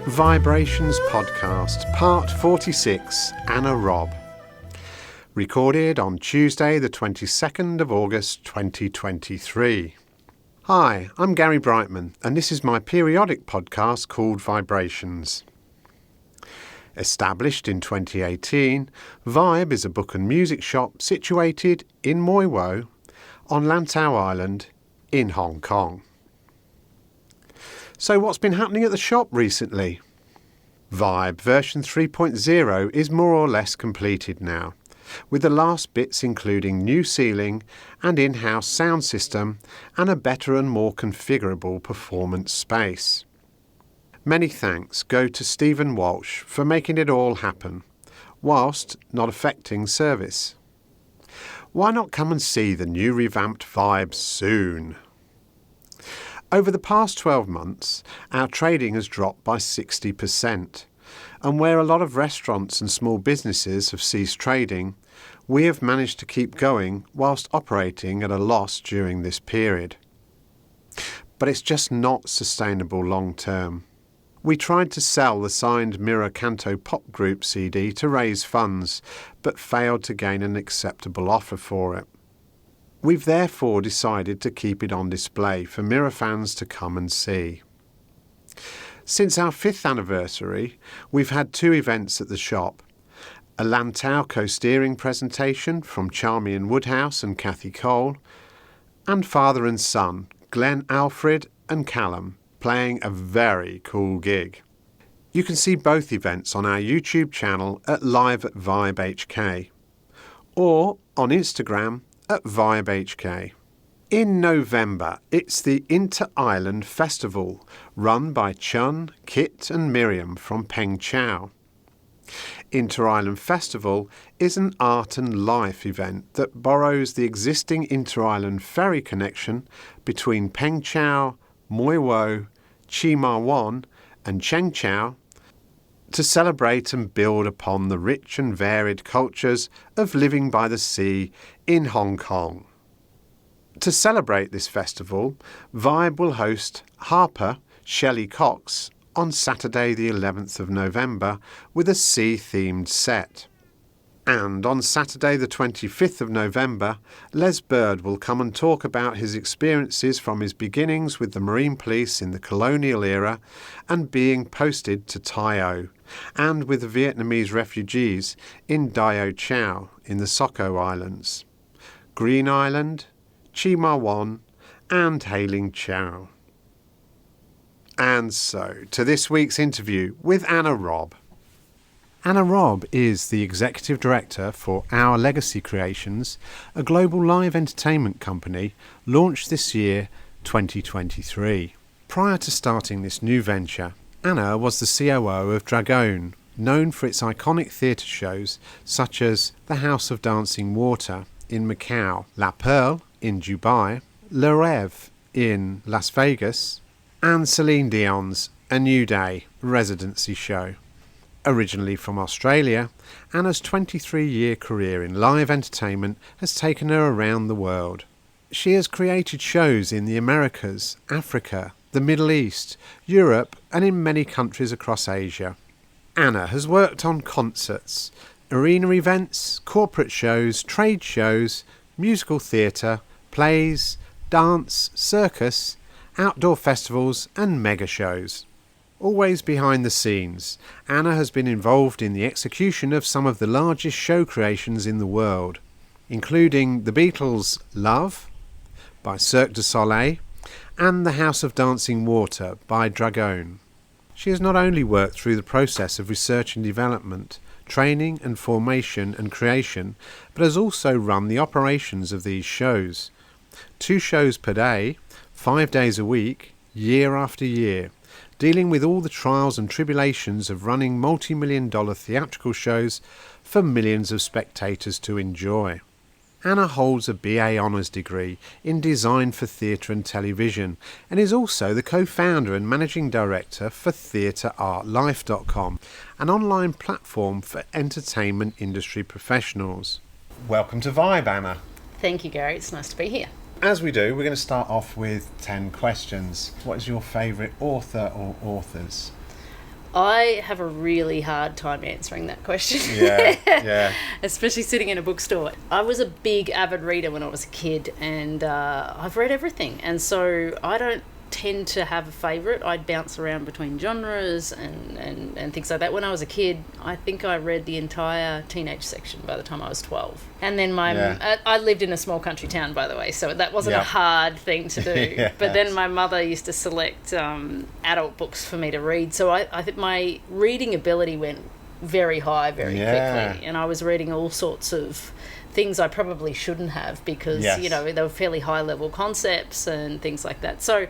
VIBErations Podcast, Part 46, Anna Robb. Recorded on Tuesday the 22nd of August 2023. Hi, I'm Gary Brightman, and this is my periodic podcast called VIBErations. Established in 2018, Vibe is a book and music shop situated in Moi Wo on Lantau Island in Hong Kong. So what's been happening at the shop recently? Vibe version 3.0 is more or less completed now, with the last bits including new ceiling and in-house sound system and a better and more configurable performance space. Many thanks go to Stephen Walsh for making it all happen, whilst not affecting service. Why not come and see the new revamped Vibe soon? Over the past 12 months, our trading has dropped by 60%, and where a lot of restaurants and small businesses have ceased trading, we have managed to keep going whilst operating at a loss during this period. But it's just not sustainable long term. We tried to sell the signed Mirror Canto Pop Group CD to raise funds, but failed to gain an acceptable offer for it. We've therefore decided to keep it on display for Mirror fans to come and see. Since our 5th anniversary, we've had 2 events at the shop. A Lantau co-steering presentation from Charmian Woodhouse and Kathy Cole, and father and son, Glenn Alfred and Callum, playing a very cool gig. You can see both events on our YouTube channel at Live at VIBEHK, or on Instagram at VIBEHK. In November, it's the Inter-Island Festival, run by Chun, Kit and Miriam from Peng Chau. Inter-Island Festival is an art and life event that borrows the existing Inter-Island ferry connection between Peng Chau, Moi Wo, Chi Ma Wan and Cheng Chau to celebrate and build upon the rich and varied cultures of living by the sea in Hong Kong. To celebrate this festival, Vibe will host Harper Shelley Cox on Saturday the 11th of November with a sea-themed set. And on Saturday the 25th of November, Les Bird will come and talk about his experiences from his beginnings with the Marine Police in the colonial era and being posted to Tai O, and with the Vietnamese refugees in Dio Chow in the Soko Islands, Green Island, Chi Ma Wan and Hailing Chow. And so, to this week's interview with Anna Robb. Anna Robb is the Executive Director for Our Legacy Creations, a global live entertainment company launched this year, 2023. Prior to starting this new venture, Anna was the COO of Dragone, known for its iconic theatre shows such as The House of Dancing Water in Macau, La Perle in Dubai, Reve in Las Vegas, and Celine Dion's A New Day residency show. Originally from Australia, Anna's 23-year career in live entertainment has taken her around the world. She has created shows in the Americas, Africa, the Middle East, Europe and in many countries across Asia. Anna has worked on concerts, arena events, corporate shows, trade shows, musical theatre, plays, dance, circus, outdoor festivals and mega shows. Always behind the scenes, Anna has been involved in the execution of some of the largest show creations in the world, including The Beatles' Love by Cirque du Soleil and The House of Dancing Water by Dragone. She has not only worked through the process of research and development, training and formation and creation, but has also run the operations of these shows. 2 shows per day, 5 days a week, year after year, dealing with all the trials and tribulations of running multi-million-dollar theatrical shows for millions of spectators to enjoy. Anna holds a BA Honours degree in Design for Theatre and Television and is also the co-founder and managing director for TheatreArtLife.com, an online platform for entertainment industry professionals. Welcome to Vibe, Anna. Thank you, Gary. It's nice to be here. As we do, we're going to start off with 10 questions. What is your favourite author or authors? I have a really hard time answering that question. Yeah. Especially sitting in a bookstore. I was a big avid reader when I was a kid, and I've read everything. And so I don't tend to have a favourite. I'd bounce around between genres and things like that. When I was a kid, I think I read the entire teenage section by the time I was 12. And then I lived in a small country town, by the way, so that wasn't a hard thing to do. Yes. But then my mother used to select adult books for me to read. So I think my reading ability went very high very quickly. And I was reading all sorts of things I probably shouldn't have because, they were fairly high-level concepts and things like that. So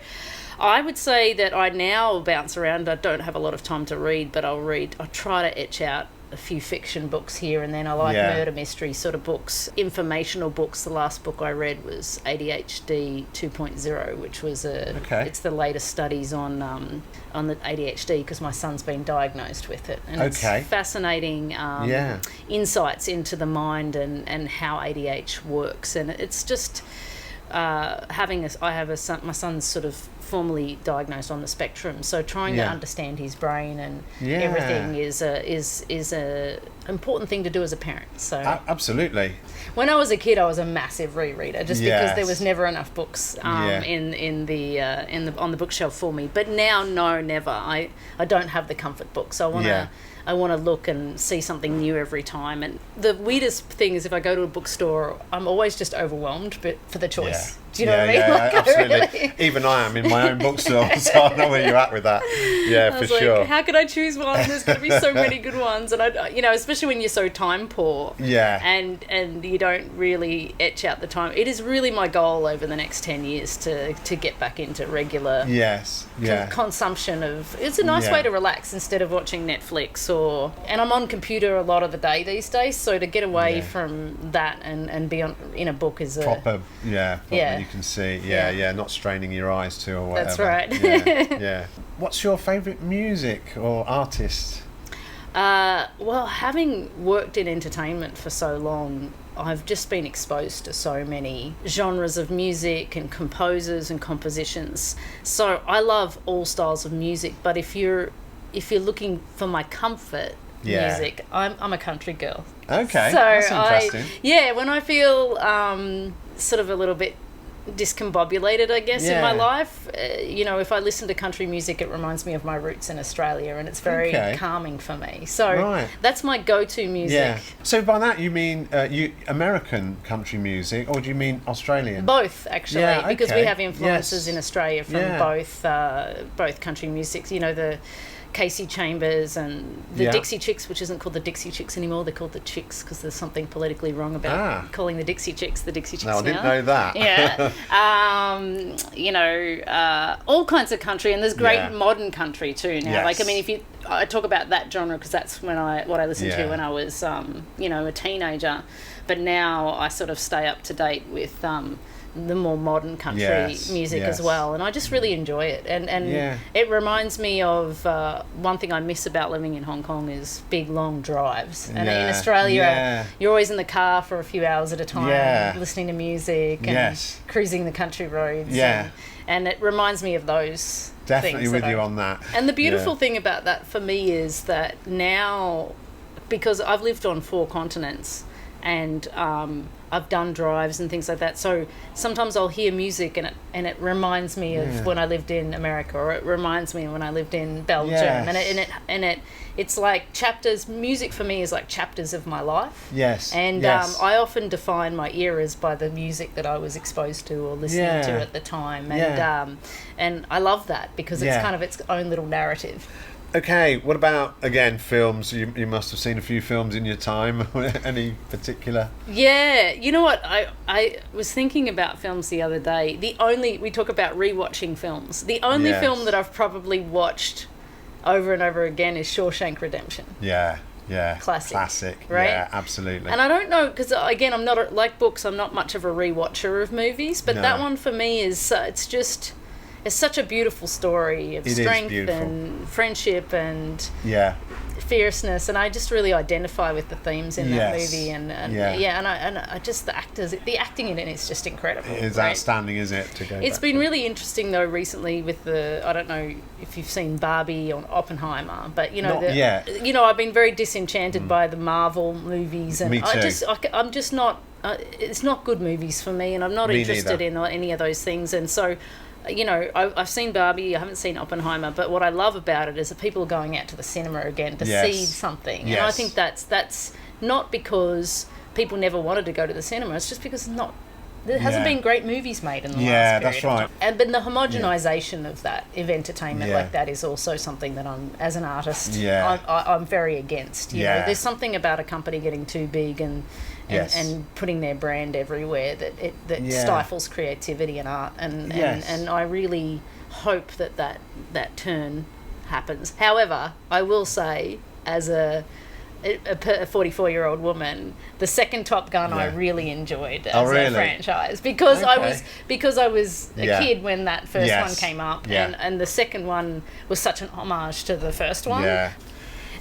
I would say that I now bounce around. I don't have a lot of time to read, but I'll try to etch out a few fiction books here and then. I like murder mystery sort of books, informational books. The last book I read was ADHD 2.0, which was it's the latest studies on the ADHD because my son's been diagnosed with it, and it's fascinating insights into the mind and how ADHD works. And it's just my son's sort of formally diagnosed on the spectrum, so trying to understand his brain and everything is a important thing to do as a parent. So absolutely. When I was a kid, I was a massive rereader just because there was never enough books on the bookshelf for me. But now, no, never. I don't have the comfort books. I want to look and see something new every time. And the weirdest thing is if I go to a bookstore, I'm always just overwhelmed for the choice. Do you know what I mean? Absolutely. Really... Even I am in my own bookstore, so I know where you're at with that. Yeah, for sure. How could I choose one? There's going to be so many good ones. And, especially when you're so time poor and you don't really etch out the time. It is really my goal over the next 10 years to get back into regular consumption of... It's a nice way to relax instead of watching Netflix and I'm on computer a lot of the day these days, so to get away from that and be in a book is proper you can see not straining your eyes to or whatever. That's right. What's your favourite music or artist? Well, having worked in entertainment for so long, I've just been exposed to so many genres of music and composers and compositions, so I love all styles of music. But if you're looking for my comfort music, I'm a country girl. Okay, so that's interesting. When I feel sort of a little bit discombobulated, I guess, in my life, if I listen to country music, it reminds me of my roots in Australia, and it's very calming for me. So that's my go-to music. Yeah. So by that you mean American country music, or do you mean Australian? Both, actually, because we have influences in Australia from both country music. The Casey Chambers and the Dixie Chicks, which isn't called the Dixie Chicks anymore. They're called the Chicks because there's something politically wrong about calling the Dixie Chicks the Dixie Chicks now. I didn't know that. All kinds of country, and there's great modern country too now. Yes. I talk about that genre because that's what I listened to when I was, a teenager. But now I sort of stay up to date with the more modern country music as well, and I just really enjoy it, and it reminds me of one thing I miss about living in Hong Kong is big long drives, and in Australia you're always in the car for a few hours at a time listening to music and cruising the country roads, and it reminds me of those definitely things with you on that. And the beautiful thing about that for me is that now, because I've lived on 4 continents and I've done drives and things like that, so sometimes I'll hear music and it reminds me of when I lived in America, or it reminds me when I lived in Belgium, and it's like chapters. Music for me is like chapters of my life. I often define my eras by the music that I was exposed to or listening to at the time, and I love that because it's kind of its own little narrative. Okay, what about, again, films? You must have seen a few films in your time. Any particular? Yeah, you know what? I was thinking about films the other day. We talk about rewatching films. The only film that I've probably watched over and over again is Shawshank Redemption. Yeah. Classic, right? Yeah, absolutely. And I don't know, because again, I'm not like books. I'm not much of a rewatcher of movies, but that one for me is it's such a beautiful story of strength and friendship and fierceness, and I just really identify with the themes in that movie, and I just the acting in it is just incredible. It is outstanding, isn't it? It's been really interesting though recently with I don't know if you've seen Barbie or Oppenheimer, but I've been very disenchanted by the Marvel movies, and Me too. I'm just not. It's not good movies for me, and I'm not interested in any of those things, and so. I've seen Barbie, I haven't seen Oppenheimer, but what I love about it is that people are going out to the cinema again to see something. And I think that's not because people never wanted to go to the cinema, it's just because there hasn't been great movies made in the last period. Yeah, that's right. But the homogenisation of entertainment like that is also something that as an artist, I'm very against. There's something about a company getting too big and putting their brand everywhere that stifles creativity and art, and I really hope that turn happens. However, I will say, as a 44-year-old woman, the second Top Gun I really enjoyed as a franchise because I was a kid when that first one came up, and the second one was such an homage to the first one.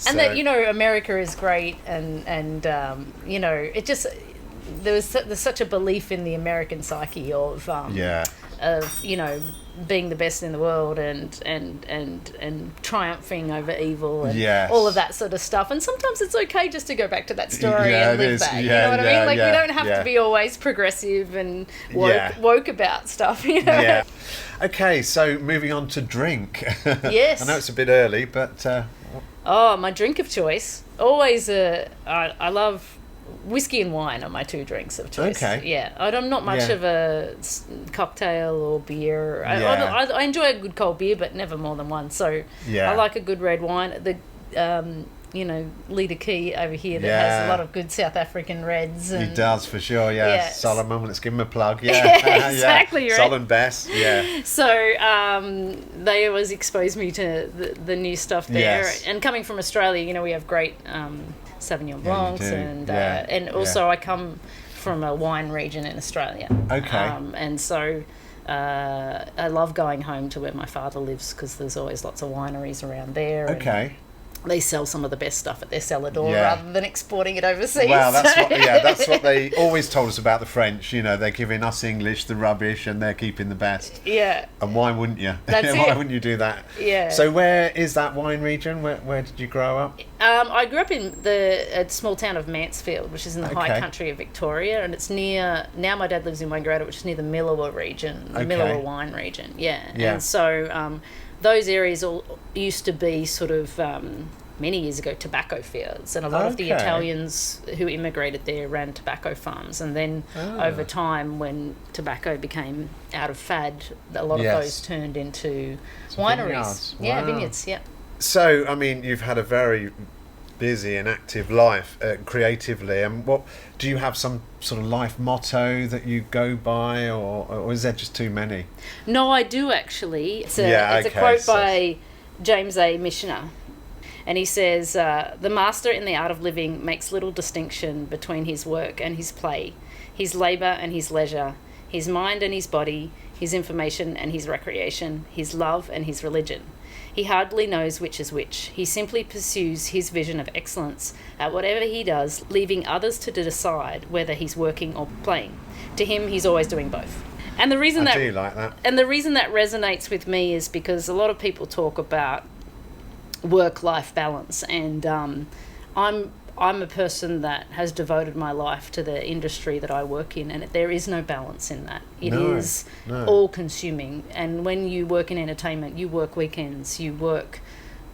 And that America is great, and it just there's such a belief in the American psyche of being the best in the world and triumphing over evil and all of that sort of stuff. And sometimes it's okay just to go back to that story and live that. You know what I mean? Like we don't have to be always progressive and woke about stuff. Okay, so moving on to drink. Yes. I know it's a bit early, but. My drink of choice. Always, I love whiskey and wine are my two drinks of choice. Okay. Yeah, I'm not much of a cocktail or beer. I enjoy a good cold beer, but never more than one. So I like a good red wine. The Leader Key over here that has a lot of good South African reds. And, he does for sure. Solomon, let's give him a plug. Exactly right. Solomon Best. Yeah. So they always expose me to the new stuff there. Yes. And coming from Australia, we have great Sauvignon Blancs, and also I come from a wine region in Australia. Okay. And so I love going home to where my father lives because there's always lots of wineries around there. Okay. They sell some of the best stuff at their cellar door rather than exporting it overseas. Well, that's what they always told us about the French. They're giving us English the rubbish and they're keeping the best. Yeah. And why wouldn't you? That's why wouldn't you do that? Yeah. So where is that wine region? Where did you grow up? I grew up in a small town of Mansfield, which is in the high country of Victoria, and it's near. Now my dad lives in Wangaratta, which is near the Millewa region, the Millewa wine region. Yeah. And so those areas all used to be sort of many years ago tobacco fields, and a lot of the Italians who immigrated there ran tobacco farms, and then over time when tobacco became out of fad, a lot of those turned into wineries. Vineyards. So I mean, you've had a very busy and active life creatively, and what do you have some sort of life motto that you go by, or is there just too many? No, I do actually. It's a quote by James A. Michener, and he says, the master in the art of living makes little distinction between his work and his play, his labour and his leisure, his mind and his body, his information and his recreation, his love and his religion. He hardly knows which is which. He simply pursues his vision of excellence at whatever he does, leaving others to decide whether he's working or playing. To him, he's always doing both. And the reason I do like that. And the reason that resonates with me is because a lot of people talk about work-life balance, and I'm a person that has devoted my life to the industry that I work in, and there is no balance in that. It is all-consuming. And when you work in entertainment, you work weekends, you work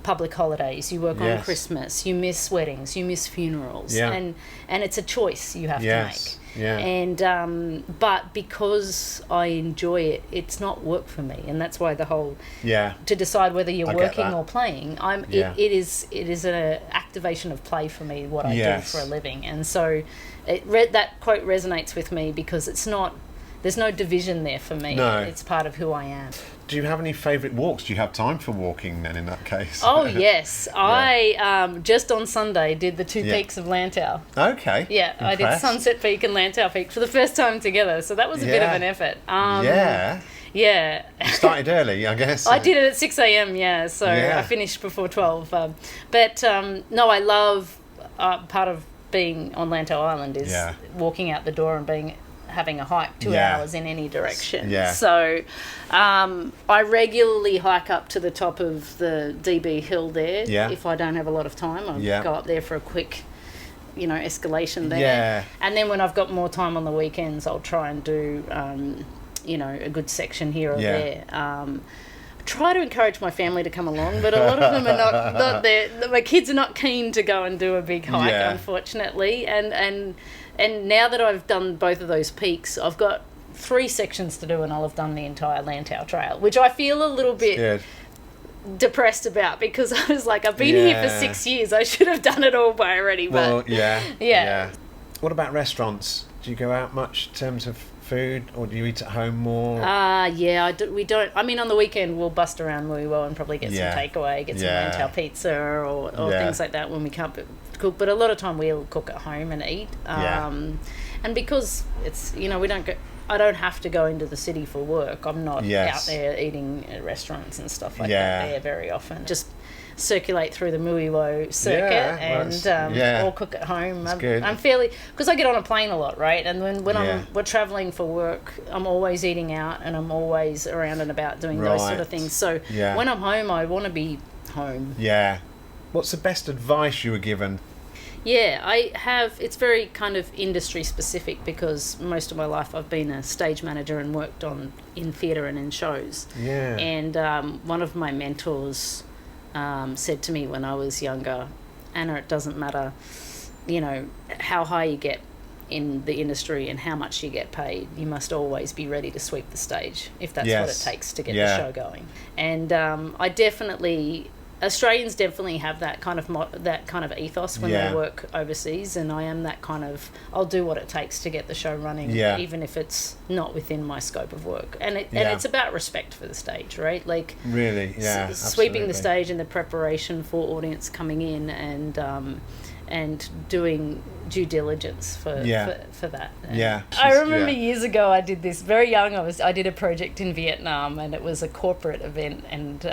public holidays, you work on Christmas, you miss weddings, you miss funerals, and it's a choice you have to make. And but because I enjoy it, it's not work for me, and that's why the whole to decide whether you're working or playing, it is an activation of play for me, what I do for a living. And so that quote resonates with me because there's no division there for me. It's part of who I am. Do you have any favourite walks? Do you have time for walking then in that case? Oh, yes. I just on Sunday did the two peaks of Lantau. Okay. Yeah, impressed. I did Sunset Peak and Lantau Peak for the first time together, so that was a bit of an effort. Yeah. You started early, I guess. I did it at 6 a.m, yeah, so Yeah. I finished before 12. No, I love part of being on Lantau Island is walking out the door and having a hike 2 hours in any direction. Yeah. So I regularly hike up to the top of the DB hill there. Yeah. If I don't have a lot of time, I'll go up there for a quick, escalation there. Yeah. And then when I've got more time on the weekends, I'll try and do, a good section here or there. Try to encourage my family to come along, but a lot of them are not there. My kids are not keen to go and do a big hike, unfortunately. And now that I've done both of those peaks, I've got 3 sections to do, and I'll have done the entire Lantau Trail, which I feel a little bit depressed about, because I was like, I've been here for 6 years. I should have done it all by already. But yeah. What about restaurants? Do you go out much in terms of food, or do you eat at home more? We don't. I mean, on the weekend we'll bust around Louisville and probably get some takeaway, get some Lantau pizza or things like that when we can't cook. But a lot of time we'll cook at home and eat. And because it's we don't go. I don't have to go into the city for work. I'm not out there eating at restaurants and stuff like that there very often. Just circulate through the Muiwo circuit or cook at home. I'm fairly, because I get on a plane a lot, right? And when we're travelling for work, I'm always eating out and I'm always around and about doing those sort of things. So when I'm home, I want to be home. Yeah. What's the best advice you were given? Yeah, I have. It's very kind of industry specific, because most of my life I've been a stage manager and worked in theatre and in shows. Yeah. And one of my mentors said to me when I was younger, Anna, it doesn't matter, how high you get in the industry and how much you get paid. You must always be ready to sweep the stage if that's what it takes to get the show going. And Australians definitely have that kind of ethos when they work overseas, and I am that kind of, I'll do what it takes to get the show running, even if it's not within my scope of work. And it's about respect for the stage, right? Like really, sweeping the stage and the preparation for audience coming in, and doing due diligence for that. I remember years ago I did this very young. I did a project in Vietnam, and it was a corporate event, and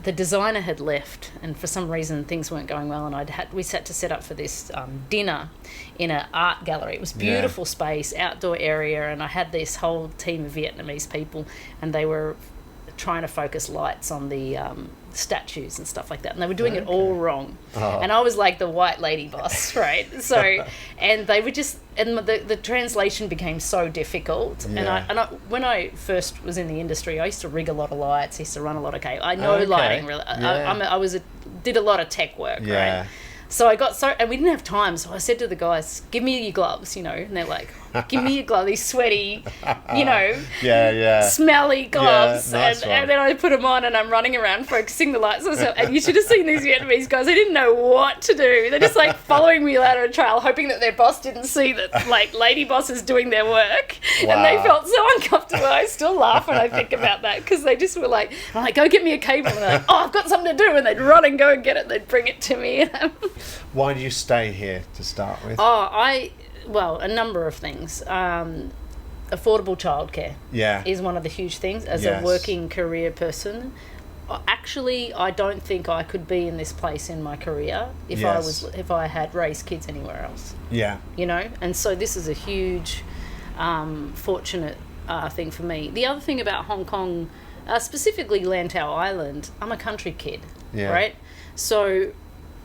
the designer had left, and for some reason things weren't going well, and we had to set up for this dinner in an art gallery. It was beautiful space, outdoor area, and I had this whole team of Vietnamese people, and they were trying to focus lights on the statues and stuff like that, and they were doing it all wrong. And I was like the white lady boss, right? So and they were just, and the translation became so difficult. And I when I first was in the industry, I used to rig a lot of lights, I used to run a lot of cable. I know lighting really. Did a lot of tech work, right? So I got and we didn't have time, so I said to the guys, give me your gloves, and they're like, give me your gloves, these sweaty, smelly gloves. Nice and then I put them on, and I'm running around focusing the lights. And you should have seen these Vietnamese guys. They didn't know what to do. They're just like following me out on a trail, hoping that their boss didn't see that, like, lady boss is doing their work. Wow. And they felt so uncomfortable. I still laugh when I think about that, because they just were like, I'm like, go get me a cable. And they're like, oh, I've got something to do. And they'd run and go and get it. They'd bring it to me. Why do you stay here to start with? Well, a number of things. Affordable childcare is one of the huge things as a working career person. Actually, I don't think I could be in this place in my career if I had raised kids anywhere else. Yeah. And so this is a huge, fortunate thing for me. The other thing about Hong Kong, specifically Lantau Island, I'm a country kid, right? So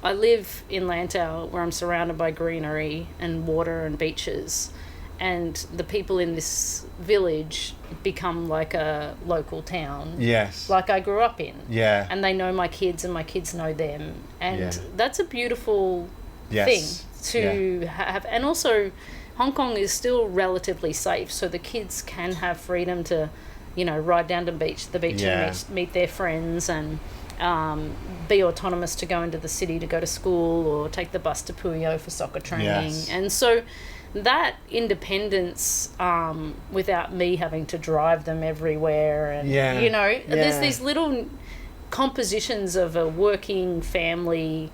I live in Lantau, where I'm surrounded by greenery and water and beaches, and the people in this village become like a local town. Yes. Like I grew up in. Yeah. And they know my kids, and my kids know them. And that's a beautiful thing to have. And also, Hong Kong is still relatively safe, so the kids can have freedom to, ride down to the beach and meet their friends, and be autonomous to go into the city to go to school, or take the bus to Puyo for soccer training. And so that independence, without me having to drive them everywhere, and there's these little compositions of a working family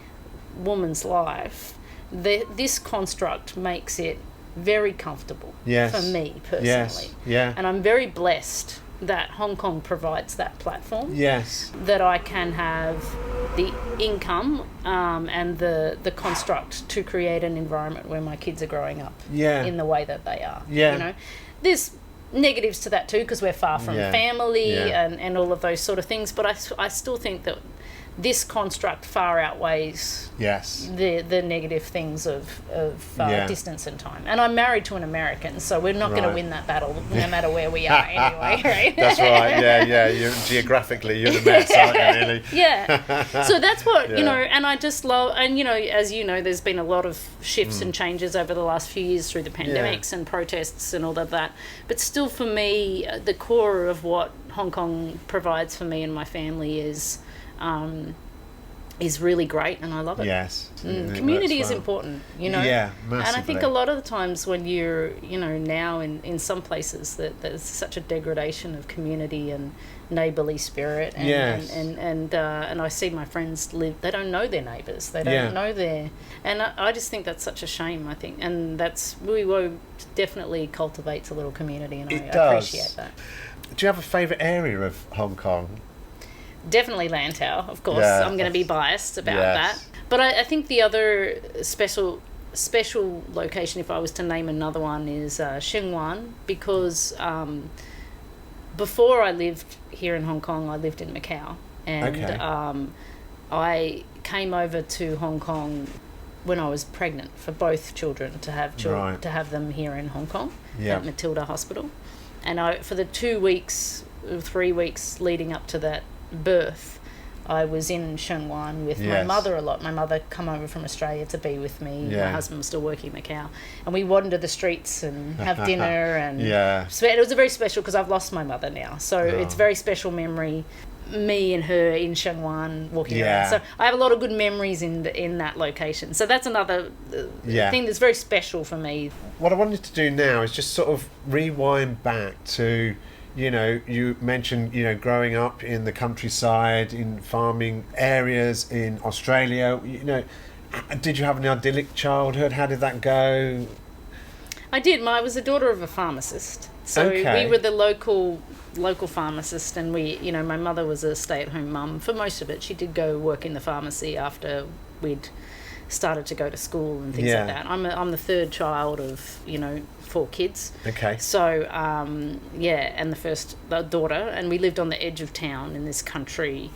woman's life. This construct makes it very comfortable for me personally. And I'm very blessed that Hong Kong provides that platform. Yes. That I can have the income and the construct to create an environment where my kids are growing up in the way that they are. Yeah. You know, there's negatives to that too, because we're far from family and all of those sort of things, but I still think that this construct far outweighs the negative things of distance and time. And I'm married to an American, so we're not going to win that battle no matter where we are anyway, right? That's right, yeah. Geographically, you're the mess, aren't you, really? Yeah. So that's what, you know, and I just love, and, you know, as you know, there's been a lot of shifts and changes over the last few years through the pandemics and protests and all of that. But still, for me, the core of what Hong Kong provides for me and my family is really great, and I love it. Yes. Community is important, you know. Yeah, massively. And I think a lot of the times when you're, you know, now in some places that there's such a degradation of community and neighbourly spirit, and I see my friends live. They don't know their neighbours. They don't know their, and I just think that's such a shame. I think, and that's definitely cultivates a little community, and I appreciate that. Do you have a favourite area of Hong Kong? Definitely Lantau, of course. I'm going to be biased about that. But I think the other special location, if I was to name another one, is Sheung because before I lived here in Hong Kong, I lived in Macau. And I came over to Hong Kong when I was pregnant for both children, to have to have them here in Hong Kong at Matilda Hospital. And for the 2 weeks, 3 weeks leading up to that birth, I was in Sheung with my mother a lot. My mother come over from Australia to be with me. My husband was still working in Macau, and we wander the streets and have dinner. And so it was a very special, because I've lost my mother now, so it's a very special memory. Me and her in Sheung walking around. So I have a lot of good memories in that location. So that's another thing that's very special for me. What I wanted to do now is just sort of rewind back to, you know, you mentioned, you know, growing up in the countryside, in farming areas in Australia. You know, did you have an idyllic childhood? How did that go? I did. I was the daughter of a pharmacist. So we were the local pharmacist, and we, you know, my mother was a stay-at-home mum for most of it. She did go work in the pharmacy after we'd started to go to school and things like that. I'm the third child of, you know, 4 kids. Okay. So, and the first daughter, and we lived on the edge of town in this country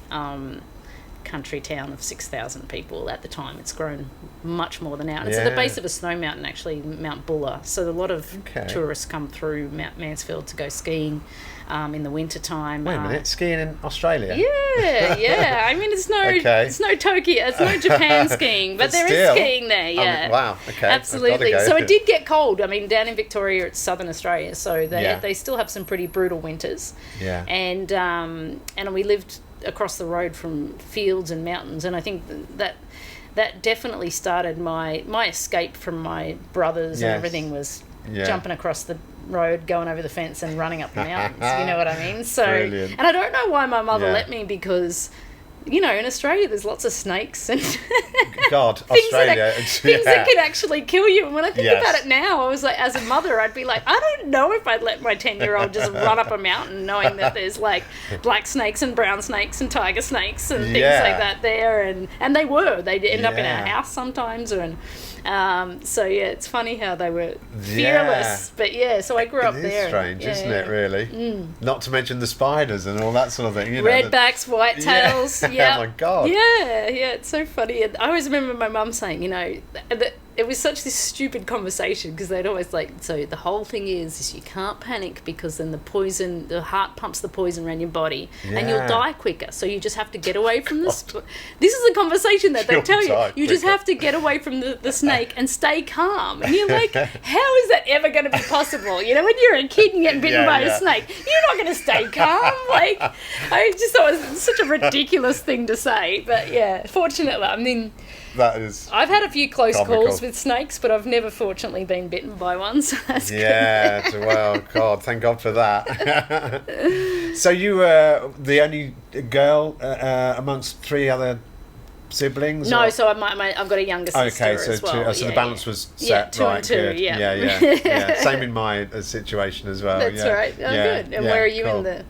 town of 6,000 people at the time. It's grown much more than now. And it's at the base of a snow mountain, actually, Mount Buller. So a lot of tourists come through Mount Mansfield to go skiing in the winter time. Wait a minute, skiing in Australia? Yeah. I mean, it's no Tokyo, it's no Japan skiing, but there is skiing there. Yeah. Wow. Okay. Absolutely. So it did get cold. I mean, down in Victoria, it's southern Australia, so they still have some pretty brutal winters. Yeah. And we lived across the road from fields and mountains, and I think that definitely started my escape from my brothers and everything was jumping across the road, going over the fence and running up the mountains. You know what I mean? So, brilliant. And I don't know why my mother let me, because, you know, in Australia there's lots of snakes and Australia things that can actually kill you. And when I think about it now, I was like, as a mother, I'd be like, I don't know if I'd let my 10-year-old just run up a mountain knowing that there's like black snakes and brown snakes and tiger snakes and things like that there. And they'd end up in our house sometimes, so it's funny how they were fearless. But so I grew up there. It's strange, isn't it, really? Not to mention the spiders and all that sort of thing. You know, redbacks, whitetails. Yeah. Oh my God. Yeah, it's so funny. And I always remember my mum saying, you know, that it was such this stupid conversation, because they'd always like, so the whole thing is you can't panic, because then the heart pumps the poison around your body and you'll die quicker. So you just have to get away from this. This is a conversation that they tell you. You just have to get away from the snake and stay calm. And you're like, how is that ever going to be possible? You know, when you're a kid and get bitten by a snake, you're not going to stay calm. Like, I just thought it was such a ridiculous thing to say. But fortunately, I mean, I've had a few close calls with snakes, but I've never fortunately been bitten by one, so that's good. Well, God, thank God for that. So you were the only girl amongst 3 other siblings? No, or? so I've got a younger sister as well. So the balance was set, yeah, two right? and two, Good. yeah. Same in my situation as well. That's right. Oh, good. And where are you in the...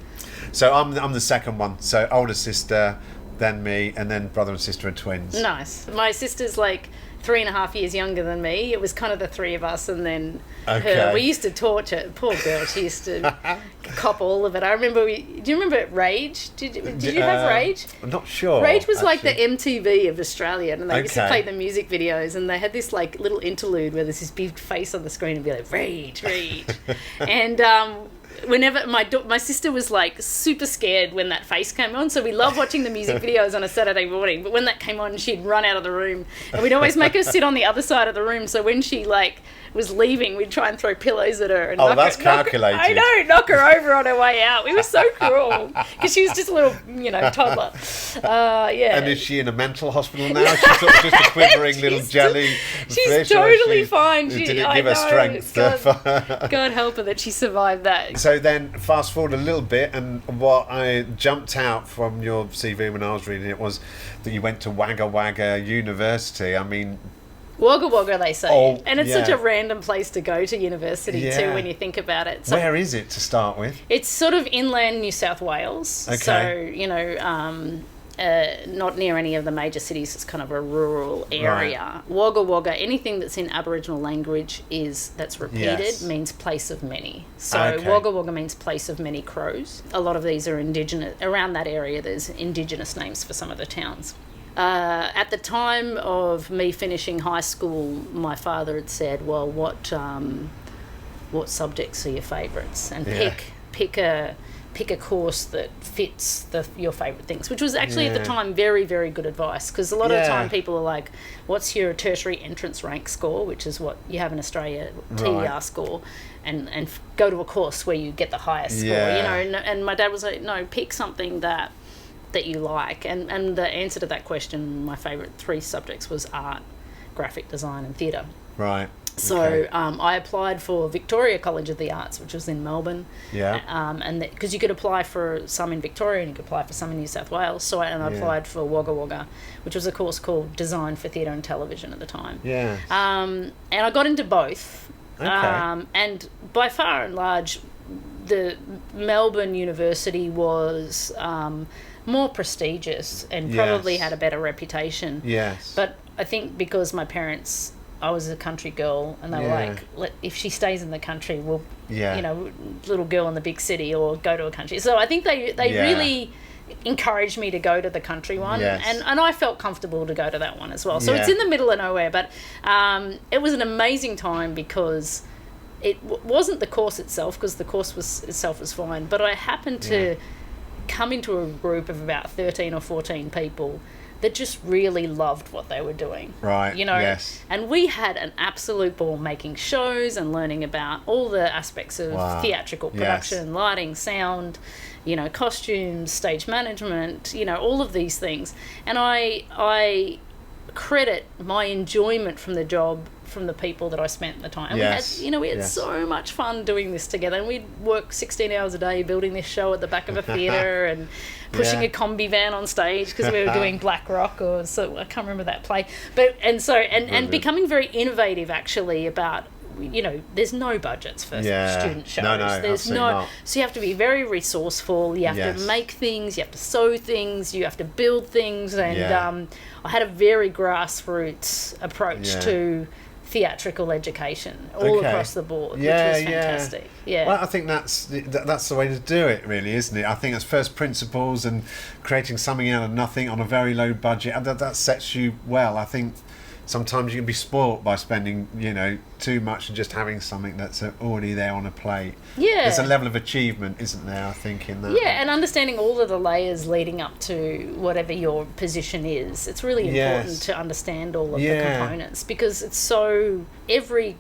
So I'm the second one. So older sister, then me, and then brother and sister are twins. Nice. My sister's like 3.5 years younger than me. It was kind of the three of us, and then her. We used to torture. Poor girl. She used to cop all of it. I remember. Do you remember Rage? Did you have Rage? I'm not sure. Rage was like the MTV of Australia, and they used to play the music videos, and they had this like little interlude where there's this big face on the screen and be like Rage, and whenever my sister was like super scared when that face came on, so we loved watching the music videos on a Saturday morning, but when that came on she'd run out of the room, and we'd always make her sit on the other side of the room, so when she like was leaving we'd try and throw pillows at her and calculated. I know, knock her over on her way out. We were so cruel because she was just a little toddler. And is she in a mental hospital now? She's sort of just a quivering little jelly fish, she's totally fine. Did it give her strength? God help her that she survived that. So then fast forward a little bit, and what I jumped out from your CV when I was reading it was that you went to Wagga Wagga University. I mean, Wagga Wagga, they say. And it's such a random place to go to university too when you think about it. So where is it to start with? It's sort of inland New South Wales. Okay. So, not near any of the major cities. It's kind of a rural area. Right. Wagga Wagga, anything that's in Aboriginal language that's repeated means place of many. So Wagga Wagga means place of many crows. A lot of these are indigenous. Around that area, there's indigenous names for some of the towns. At the time of me finishing high school, my father had said, well, what subjects are your favourites? And pick a course that fits your favourite things, which was actually at the time very, very good advice, because a lot of the time people are like, what's your tertiary entrance rank score, which is what you have in Australia, TER score, and go to a course where you get the highest score, and my dad was like, no, pick something that you like, and the answer to that question, my favourite 3 subjects was art, graphic design and theatre. Right. So I applied for Victoria College of the Arts, which was in Melbourne. Yeah. And because you could apply for some in Victoria and you could apply for some in New South Wales. So I applied for Wagga Wagga, which was a course called Design for Theatre and Television at the time. Yeah. And I got into both. Okay. And by far and large, the Melbourne University was more prestigious and probably had a better reputation. Yes. But I think because my parents, I was a country girl, and they were like, if she stays in the country, we'll, little girl in the big city, or go to a country. So I think they really encouraged me to go to the country one, and I felt comfortable to go to that one as well. So it's in the middle of nowhere, but it was an amazing time because it wasn't the course itself, because the course itself was fine, but I happened to come into a group of about 13 or 14 people that just really loved what they were doing. Right, And we had an absolute ball making shows and learning about all the aspects of theatrical production, lighting, sound, costumes, stage management, all of these things. And I credit my enjoyment from the job from the people that I spent the time. And we had so much fun doing this together, and we'd work 16 hours a day building this show at the back of a theatre and pushing a combi van on stage because we were doing Black Rock, or so I can't remember that play. But and becoming very innovative actually about, there's no budgets for student shows. There's not. So you have to be very resourceful. You have to make things. You have to sew things. You have to build things. And I had a very grassroots approach to theatrical education all across the board, which was fantastic. Well, I think that's the way to do it, really, isn't it? I think it's first principles and creating something out of nothing on a very low budget, and that sets you well. I think sometimes you can be spoilt by spending, too much and just having something that's already there on a plate. Yeah. There's a level of achievement, isn't there, I think, in that. Yeah, and understanding all of the layers leading up to whatever your position is. It's really important to understand all of the components, because it's so... Every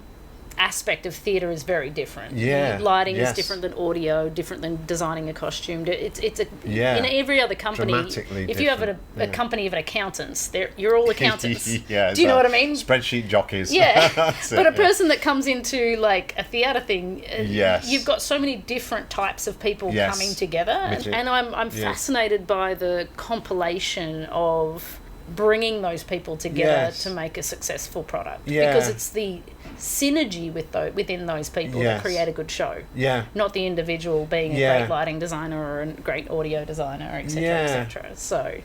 aspect of theatre is very different. Lighting is different than audio, different than designing a costume. It's in every other company. If you have a company of accountants, you're all accountants. Do you know what I mean? Spreadsheet jockeys. But a person that comes into like a theatre thing, you've got so many different types of people coming together, and I'm fascinated by the compilation of bringing those people together Yes. to make a successful product. Yeah. Because it's the synergy within those people Yes. that create a good show. Yeah. Not the individual being a Yeah. great lighting designer or a great audio designer, etc., Yeah. etc. So,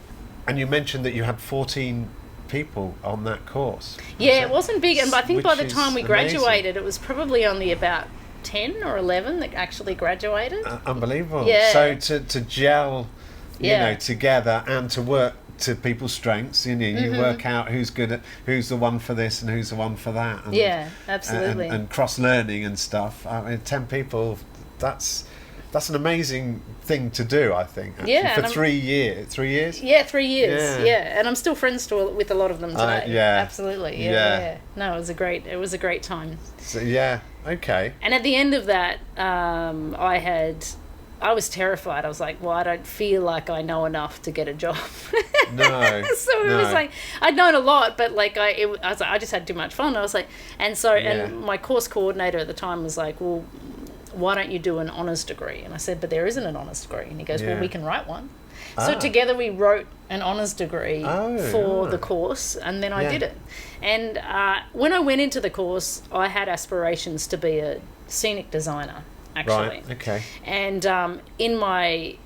And you mentioned that you had 14 people on that course. yeah, it wasn't big. And I think by Which the is time we amazing. graduated, it was probably only about 10 or 11 that actually graduated. Unbelievable. Yeah. So to gel, Yeah. together and to work to people's strengths, you Mm-hmm. work out who's good at, who's the one for this and who's the one for that. And, Yeah, absolutely. And cross learning and stuff. I mean, 10 people. That's an amazing thing to do. I think. Actually, Yeah, For and 3 years. 3 years. Yeah, 3 years. Yeah. Yeah, and I'm still friends with a lot of them today. yeah. Absolutely. Yeah. Yeah. No, it was a great time. So, yeah. Okay. And at the end of that, I was terrified. I was like, well, I don't feel like I know enough to get a job. No. So it was like, I'd known a lot, but like I was like, I just had too much fun. I was like, and my course coordinator at the time was like, well, why don't you do an honours degree? And I said, but there isn't an honours degree. And he goes, Yeah. well, we can write one. So together we wrote an honours degree for the course, and then I did it. And when I went into the course, I had aspirations to be a scenic designer, actually. Right. Okay. And in my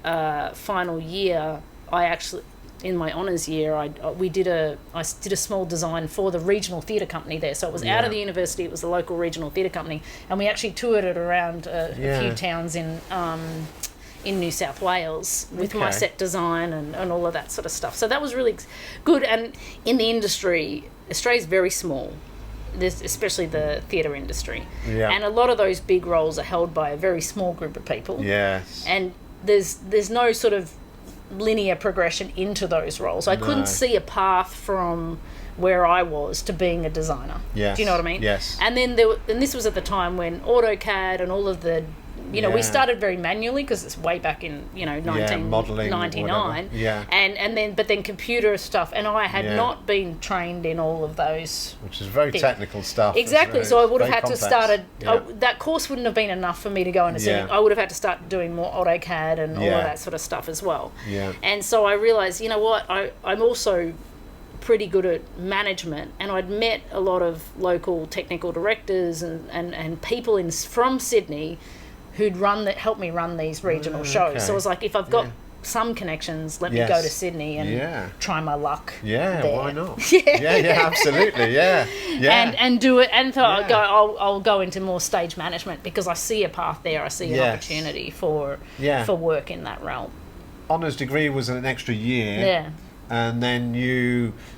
final year, in my honours year, I did a small design for the regional theatre company there. So it was out of the university, it was the local regional theatre company, and we actually toured it around a few towns in New South Wales with my set design and all of that sort of stuff. So that was really good. And in the industry, Australia's very small, especially the theatre industry. Yeah. And a lot of those big roles are held by a very small group of people. Yes. And there's no sort of linear progression into those roles. I couldn't see a path from where I was to being a designer. Yes. Do you know what I mean? Yes. And then and this was at the time when AutoCAD and all of the, we started very manually because it's way back in, modelling, 1999. Yeah. But then computer stuff, and I had not been trained in all of those. Which is very technical stuff. Exactly. So I would have had to start. start that course wouldn't have been enough for me to go into scenic. I would have had to start doing more AutoCAD and all of that sort of stuff as well. Yeah. And so I realised, you know what, I'm also pretty good at management, and I'd met a lot of local technical directors and people from Sydney who'd helped me run these regional shows. So I was like, if I've got some connections, let me go to Sydney and try my luck. Yeah, there. why not? Yeah, absolutely, yeah. And do it, and so I'll go into more stage management because I see a path there. I see an opportunity for work in that realm. Honours degree was an extra year. Yeah. And then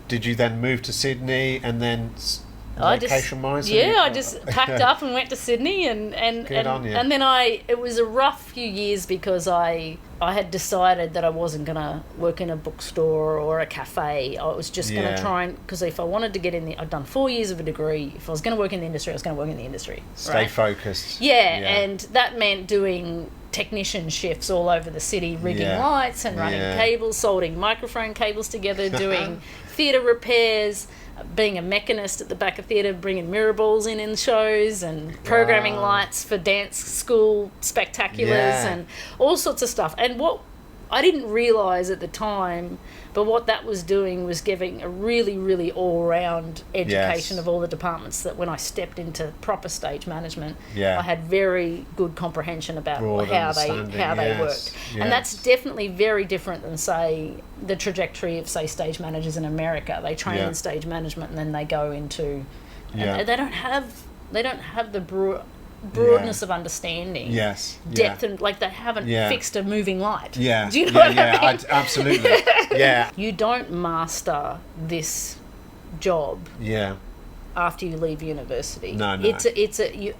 did you then move to Sydney and then I just packed up and went to Sydney and then it was a rough few years because I had decided that I wasn't going to work in a bookstore or a cafe. I was just going to try because if I wanted to get in I'd done 4 years of a degree. If I was going to work in the industry, I was going to work in the industry. Stay focused. Yeah, and that meant doing technician shifts all over the city, rigging lights and running cables, soldering microphone cables together, doing theatre repairs, being a mechanist at the back of theatre, bringing mirror balls in shows and programming lights for dance school spectaculars and all sorts of stuff. And what I didn't realise at the time, but what that was doing was giving a really, really all-round education of all the departments that when I stepped into proper stage management, I had very good comprehension about how they worked. And that's definitely very different than, say, the trajectory of, say, stage managers in America. They train in stage management and then they go into... And they don't have the broadness of understanding, depth, and like they haven't fixed a moving light. Do you know what I mean? Absolutely. You don't master this job after you leave university. No.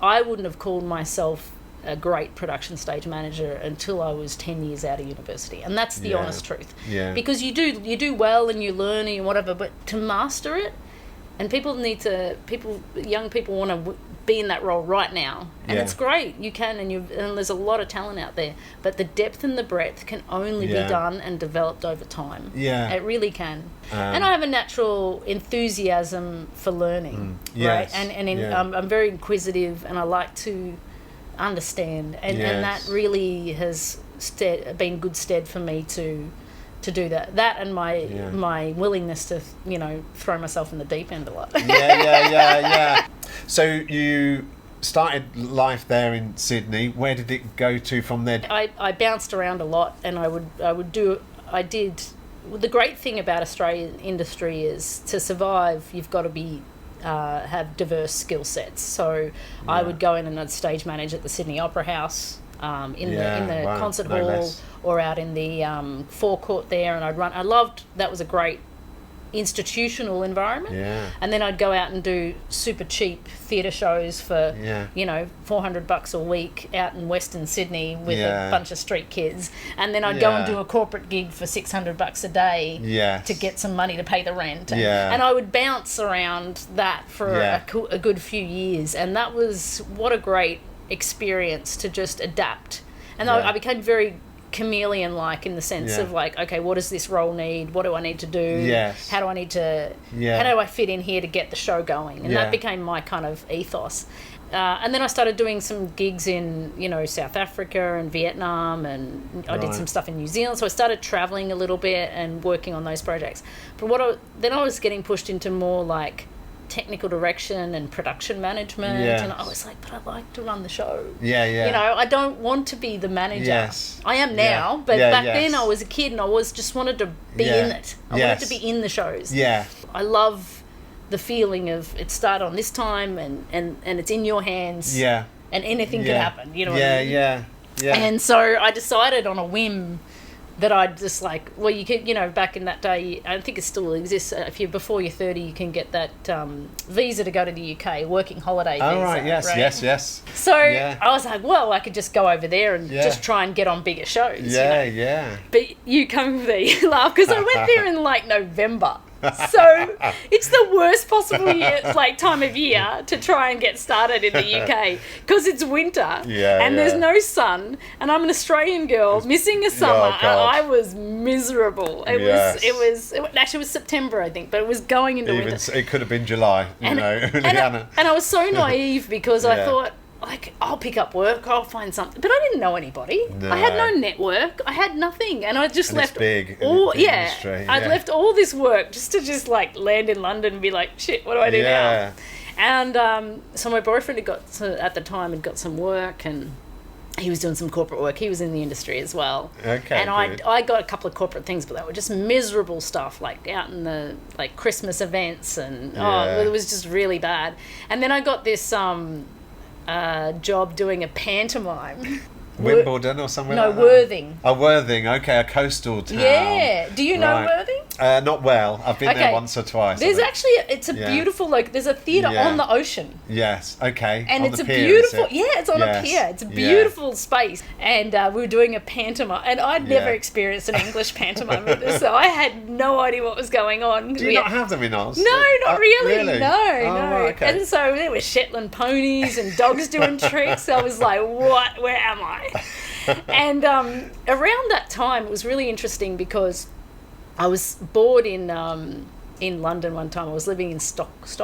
I wouldn't have called myself a great production stage manager until I was 10 years out of university, and that's the honest truth. Because you do well and you learn and whatever, but to master it, and young people want to be in that role right now, and it's great, you can, and there's a lot of talent out there, but the depth and the breadth can only be done and developed over time. It really can. And I have a natural enthusiasm for learning, right? I'm very inquisitive, and I like to understand, and that really has been good stead for me to to do that and my willingness to, you know, throw myself in the deep end a lot. Yeah. So you started life there in Sydney. Where did it go to from there? I bounced around a lot, and I did. The great thing about Australian industry is to survive, you've got to be have diverse skill sets. So I would go in and I'd stage manage at the Sydney Opera House, in the concert hall, or out in the forecourt there, and that was a great institutional environment. And then I'd go out and do super cheap theatre shows for you know, $400 a week out in Western Sydney with a bunch of street kids, and then I'd go and do a corporate gig for $600 a day to get some money to pay the rent, and I would bounce around that for a good few years, and that was what a great experience to just adapt. And I became very chameleon-like in the sense of like, okay, what does this role need? What do I need to do? How do I fit in here to get the show going? And that became my kind of ethos. And then I started doing some gigs in, you know, South Africa and Vietnam, and I did some stuff in New Zealand. So I started traveling a little bit and working on those projects. But then I was getting pushed into more like technical direction and production management, and I was like, but I'd like to run the show. You know, I don't want to be the manager. I am now, but back then I was a kid and I just wanted to be in it. I wanted to be in the shows. I love the feeling of it started on this time, and it's in your hands, and anything could happen, you know what I mean? And so I decided on a whim that I'd just like, well, you could, you know, back in that day, I think it still exists. If you're before you're 30, you can get that visa to go to the UK, working holiday visa. Oh, right, yes. So I was like, well, I could just go over there and just try and get on bigger shows. You know? But you come with a laugh, because I went there in like November. So it's the worst possible time of year to try and get started in the UK, because it's winter and there's no sun, and I'm an Australian girl missing a summer, and I was miserable. It was September, I think, but it was going into winter. It could have been July, and I was so naive, because I thought, like, I'll pick up work, I'll find something. But I didn't know anybody. No. I had no network. I had nothing. And I just left all I'd left all this work just to like land in London and be like, shit, what do I do now? And so my boyfriend at the time had got some work, and he was doing some corporate work. He was in the industry as well. And I got a couple of corporate things, but they were just miserable stuff, like out in the like Christmas events, and it was just really bad. And then I got this job doing a pantomime. Wimbledon or somewhere like that? No, Worthing. Oh, Worthing. Okay, a coastal town. Yeah. Do you know Worthing? Not well. I've been there once or twice. There's actually, it's a beautiful, like, there's a theatre on the ocean. Yes, okay. And on it's the a pier, beautiful, it's on a pier. It's a beautiful space. And we were doing a pantomime. And I'd never experienced an English pantomime either, so I had no idea what was going on. Do you not have them in Oz? No, not really. Really? No. Okay. And so there were Shetland ponies and dogs doing tricks. I was like, what? Where am I? And around that time, it was really interesting, because I was bored in London one time. I was living in Stockwell,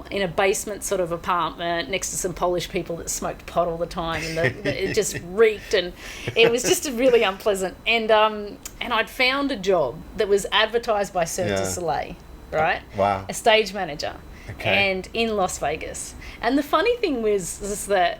in a basement sort of apartment next to some Polish people that smoked pot all the time, and it just reeked, and it was just really unpleasant. And I'd found a job that was advertised by Cirque du Soleil, right? Wow. A stage manager, and in Las Vegas. And the funny thing was that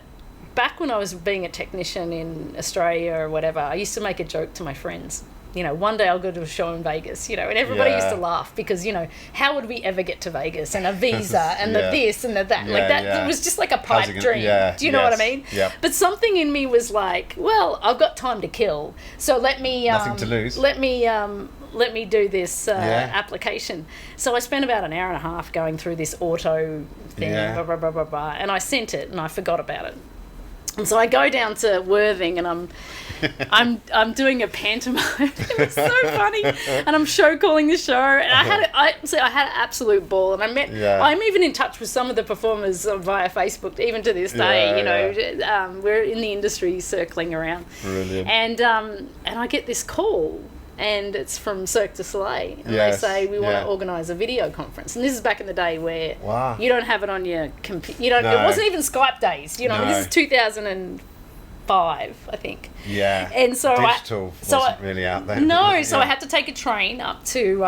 back when I was being a technician in Australia or whatever, I used to make a joke to my friends. You know, one day I'll go to a show in Vegas, you know, and everybody used to laugh, because, you know, how would we ever get to Vegas, and a visa and the this and the that, like that. It was just like a pipe dream. Do you know what I mean? But something in me was like, well, I've got time to kill, so let me nothing to lose. Let me do this application. So I spent about an hour and a half going through this auto thing, blah, blah, blah, blah, blah, and I sent it and I forgot about it. And so I go down to Worthing, and I'm doing a pantomime. It was so funny, and I'm show calling the show, and I had an absolute ball. And I'm even in touch with some of the performers via Facebook, even to this day. We're in the industry circling around. Brilliant. And I get this call, and it's from Cirque du Soleil, and they say, we want to organise a video conference. And this is back in the day where you don't have it on your computer. It wasn't even Skype days. You know, this is 2004 5, I think. Yeah. And so digital wasn't really out there. No, so I had to take a train up to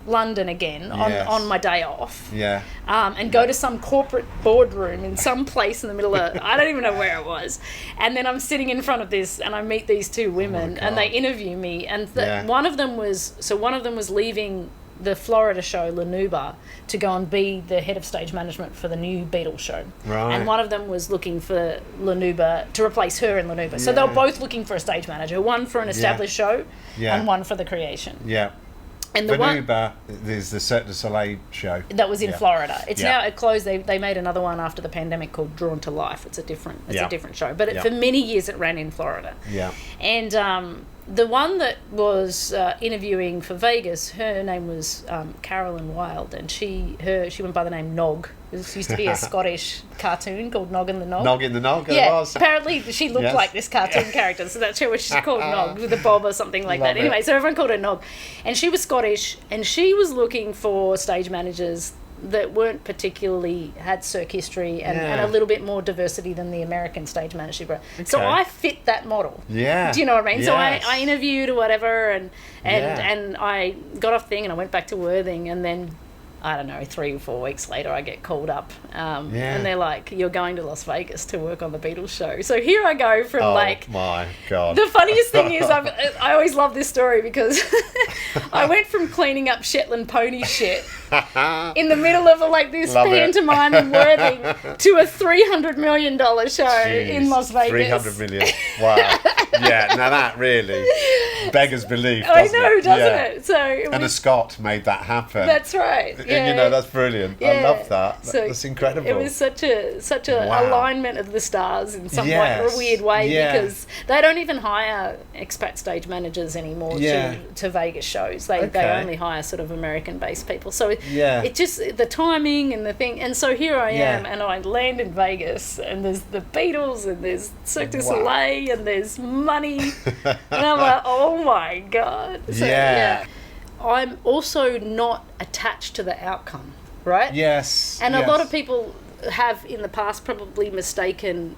London again on my day off. Yeah. And go to some corporate boardroom in some place in the middle of, I don't even know where it was. And then I'm sitting in front of this and I meet these 2 women and they interview me. And one of them was leaving the Florida show, Lanuba, to go and be the head of stage management for the new Beatles show. Right. And one of them was looking for Lanuba to replace her in Lanuba. So they were both looking for a stage manager, one for an established show and one for the creation. Yeah. And the Lanuba is the Cirque du Soleil show. That was in Florida. It's now it closed. They made another one after the pandemic called Drawn to Life. It's a different show. But for many years it ran in Florida. Yeah. And the one that was interviewing for Vegas, her name was Carolyn Wilde, and she went by the name Nog. This used to be a Scottish cartoon called Nog and the Nog. Nog in the Nog, yeah, it was. Apparently she looked like this cartoon character, so that's why she's called Nog, with a bob or something like that. Anyway, so everyone called her Nog. And she was Scottish, and she was looking for stage managers that weren't particularly had circ history and a little bit more diversity than the American stage management. Okay. So I fit that model. Yeah. Do you know what I mean? Yes. So I interviewed or whatever, and I got off thing and I went back to Worthing, and then I don't know, 3 or 4 weeks later, I get called up, and they're like, "You're going to Las Vegas to work on the Beatles show." So here I go from my God. The funniest thing is, I always love this story because I went from cleaning up Shetland pony shit in the middle of this pantomime in Worthing to a $300 million show in Las Vegas. 300 million. Wow. Yeah. Now that really beggars belief. I know, doesn't it? So a Scot made that happen. That's right. Yeah. That's brilliant. Yeah. I love that. So that's incredible. It was such a alignment of the stars in some weird way because they don't even hire expat stage managers anymore to Vegas shows. They only hire sort of American-based people. So it just the timing and the thing. And so here I am, and I land in Vegas, and there's the Beatles, and there's Cirque du Soleil, and there's money, and I'm like, oh my God. So, I'm also not attached to the outcome, right? Yes. And a lot of people have in the past probably mistaken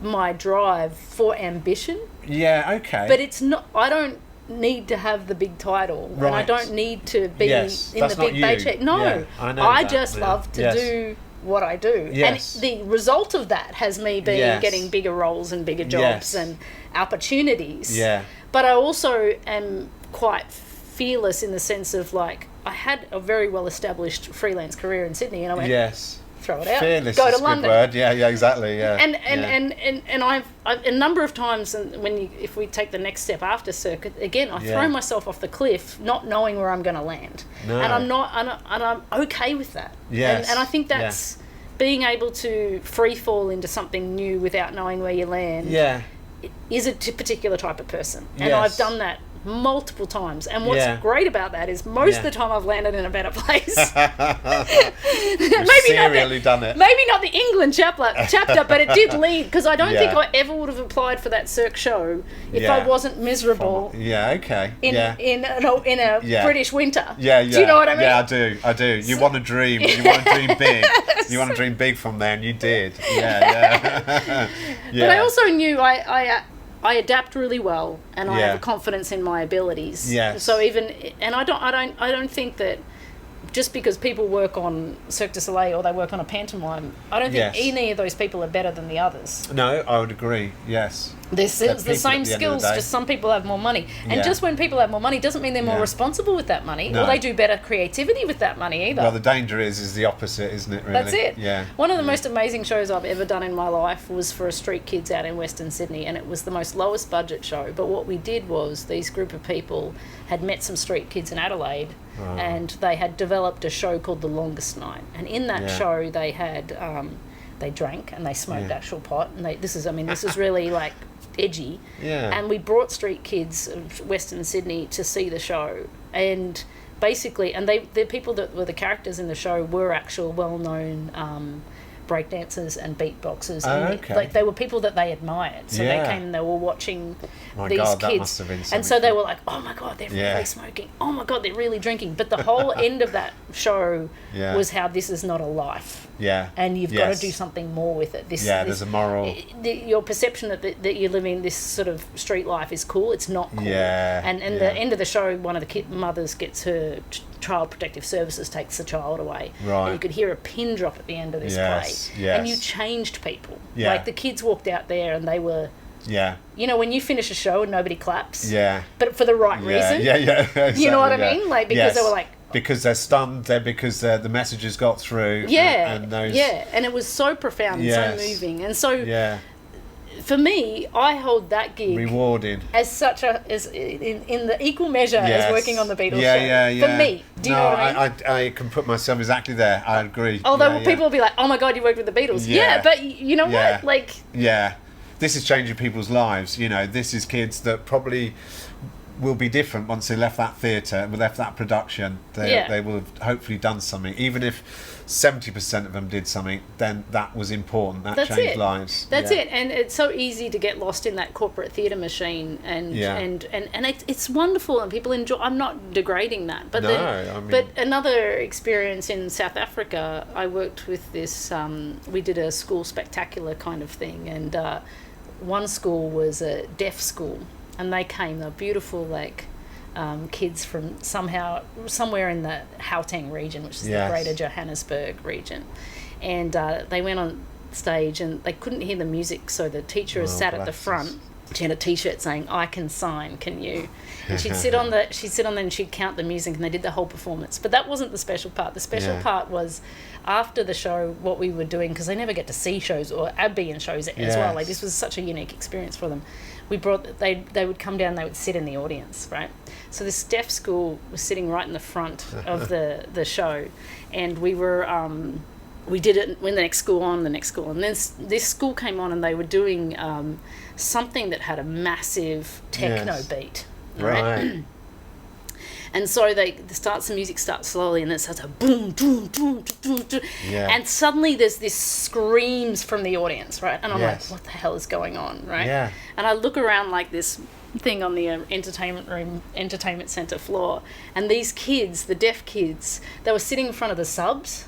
my drive for ambition. Yeah, okay. But it's not, I don't need to have the big title. Right. And I don't need to be in the big paycheck. No. Yeah, I just love to do what I do. Yes. And the result of that has me getting bigger roles and bigger jobs and opportunities. Yeah. But I also am quite fearless in the sense of I had a very well established freelance career in Sydney, and I went throw it out, fearless go is to a London. Good word. Yeah, exactly. Yeah, and I've a number of times, and if we take the next step after circuit again, I throw myself off the cliff, not knowing where I'm going to land, and I'm okay with that. Yes, and I think that's being able to free fall into something new without knowing where you land. Yeah, is a particular type of person, and I've done that multiple times, and what's great about that is most of the time I've landed in a better place. Done it. Maybe not the England chapter, but it did lead, because I don't think I ever would have applied for that Cirque show if I wasn't miserable. In a British winter. Yeah. Do you know what I mean? Yeah, I do. You want to dream. You want to dream big. You want to dream big from there, and you did. Yeah. But I also knew I adapt really well, and I have a confidence in my abilities. Yes. So I don't think that just because people work on Cirque du Soleil or they work on a pantomime, I don't think any of those people are better than the others. No, I would agree. Yes. It's the same skills, just some people have more money. And just when people have more money doesn't mean they're more responsible with that money, or they do better creativity with that money either. Well, the danger is the opposite, isn't it, really? That's it. Yeah. One of the most amazing shows I've ever done in my life was for a Street Kids out in Western Sydney, and it was the most lowest budget show. But what we did was these group of people had met some street kids in Adelaide, and they had developed a show called The Longest Night. And in that show they had... they drank and they smoked actual pot, and this is really edgy. Yeah. And we brought street kids of Western Sydney to see the show, and basically, and the people that were the characters in the show were actual well-known breakdancers and beatboxers. They were people that they admired, so they came and they were watching My these God, kids. that must have been and so they were like, oh my God, they're really smoking. Oh my God, they're really drinking. But the whole end of that show was how this is not a life. Yeah. And you've got to do something more with it. There's a moral... Your perception that you're living this sort of street life is cool. It's not cool. Yeah. And the end of the show, one of the mothers gets her Child Protective Services, takes the child away. Right. And you could hear a pin drop at the end of this play. Yes. And you changed people. Yeah. Like the kids walked out there and they were... Yeah. You know, when you finish a show and nobody claps. Yeah. But for the right reason. Yeah, exactly, you know what I mean? Like, because they were like... Because they're stunned, because the messages got through. Yeah. And those... Yeah, and it was so profound and so moving. And so... Yeah. For me, I hold that gig rewarding as such in the equal measure as working on the Beatles show. Yeah. For me, do you know what I mean? I can put myself exactly there. I agree. Although people will be like, "Oh my God, you worked with the Beatles." Yeah, but you know what? Like, this is changing people's lives. You know, this is kids that probably will be different once they left that theatre, left that production. They will have hopefully done something, even if 70% of them did something, then that was important. That's changed lives. That's it. And it's so easy to get lost in that corporate theatre machine, and it's wonderful and people enjoy. I'm not degrading that, but but another experience in South Africa, I worked with this. We did a school spectacular kind of thing, and one school was a deaf school, and they came. They're beautiful, kids from somewhere in the Gauteng region, which is the Greater Johannesburg region, and they went on stage and they couldn't hear the music, so the teacher sat at the front. She had a T-shirt saying, "I can sign, can you?" And she'd sit on there and she'd count the music, and they did the whole performance. But that wasn't the special part. The special part was after the show, what we were doing, because they never get to see shows or be in shows as well. Like, this was such a unique experience for them. They would come down, they would sit in the audience, right? So this deaf school was sitting right in the front of the show, and we were we did it when the next school, and then this school came on, and they were doing something that had a massive techno beat, right? And so the music starts slowly, and it starts a boom, boom, boom, boom, boom, and suddenly there's this screams from the audience, right? And I'm like, what the hell is going on, right? Yeah. And I look around like this thing on the entertainment centre floor, and these kids, the deaf kids, they were sitting in front of the subs,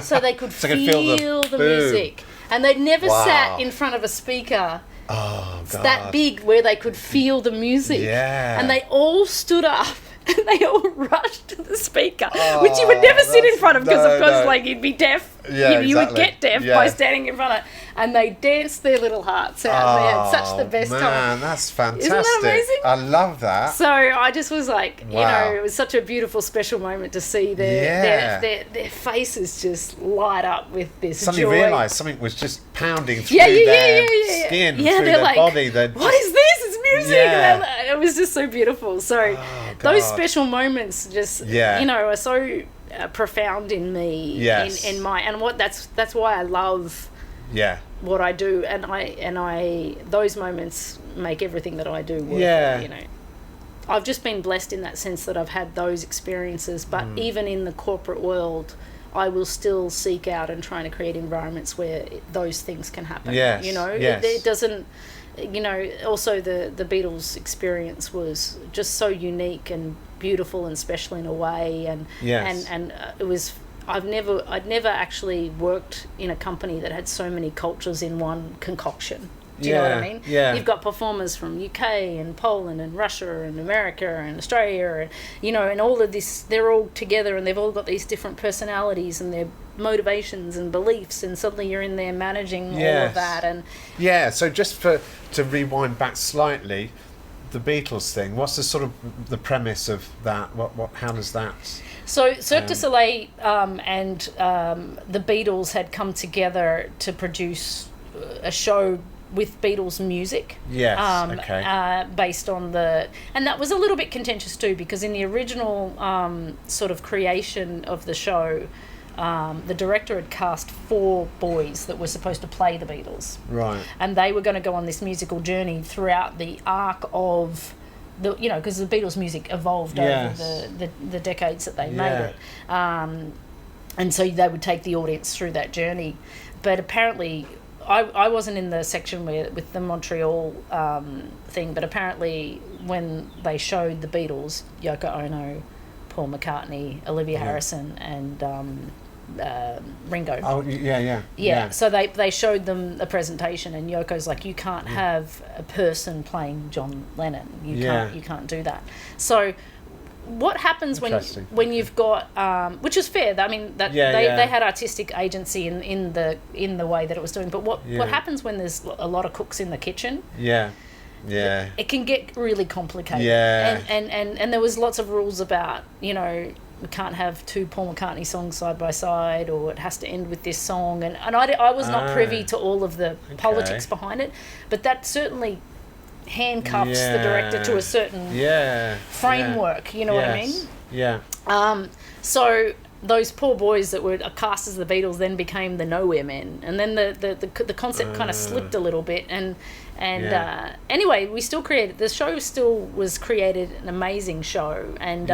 so they could feel the music, and they'd never sat in front of a speaker. Oh, God. That big where they could feel the music. Yeah. And they all stood up and they all rushed to the speaker, which you would never sit in front of because, of course, you'd be deaf. Yeah, you would get deaf by standing in front of it. And they danced their little hearts out. They had such the best time. Man, that's fantastic. Isn't that amazing? I love that. So I just was like, it was such a beautiful, special moment to see their faces just light up with this Suddenly joy. realised something was just pounding through their skin, through their body. What is this? It's music. Yeah. It was just so beautiful. So those special moments just, are so profound in me, in my, and that's why I love what I do, and I those moments make everything that I do work. I've just been blessed in that sense that I've had those experiences, but even in the corporate world, I will still seek out and try to create environments where those things can happen. It doesn't, also the Beatles experience was just so unique and beautiful and special in a way, and it was, I'd never actually worked in a company that had so many cultures in one concoction. Do you know what I mean? Yeah. You've got performers from UK and Poland and Russia and America and Australia, and and all of this, they're all together and they've all got these different personalities and their motivations and beliefs, and suddenly you're in there managing all of that. And so just to rewind back slightly, the Beatles thing, what's the sort of the premise of that? How does that? So Cirque du Soleil and the Beatles had come together to produce a show with Beatles music. Yes, based on and that was a little bit contentious too, because in the original sort of creation of the show, the director had cast 4 boys that were supposed to play the Beatles. Right. And they were going to go on this musical journey throughout the arc of because the Beatles music evolved over the decades that they made it. And so they would take the audience through that journey. But apparently I wasn't in the section with the Montreal thing, but apparently when they showed the Beatles, Yoko Ono, Paul McCartney, Olivia Harrison, and Ringo. Oh, yeah. So they showed them a presentation, and Yoko's like, you can't have a person playing John Lennon. You can't do that. So what happens when you've got which is fair. I mean that they had artistic agency in the way that it was doing. But what happens when there's a lot of cooks in the kitchen? Yeah. It can get really complicated. Yeah. And there was lots of rules about, we can't have two Paul McCartney songs side by side, or it has to end with this song. And I was not privy to all of the politics behind it, but that certainly handcuffs the director to a certain framework. You know what I mean? Yeah. So those poor boys that were cast as the Beatles then became the Nowhere Men, and then the concept kind of slipped a little bit. And anyway, we still created the show. Still was created an amazing show, and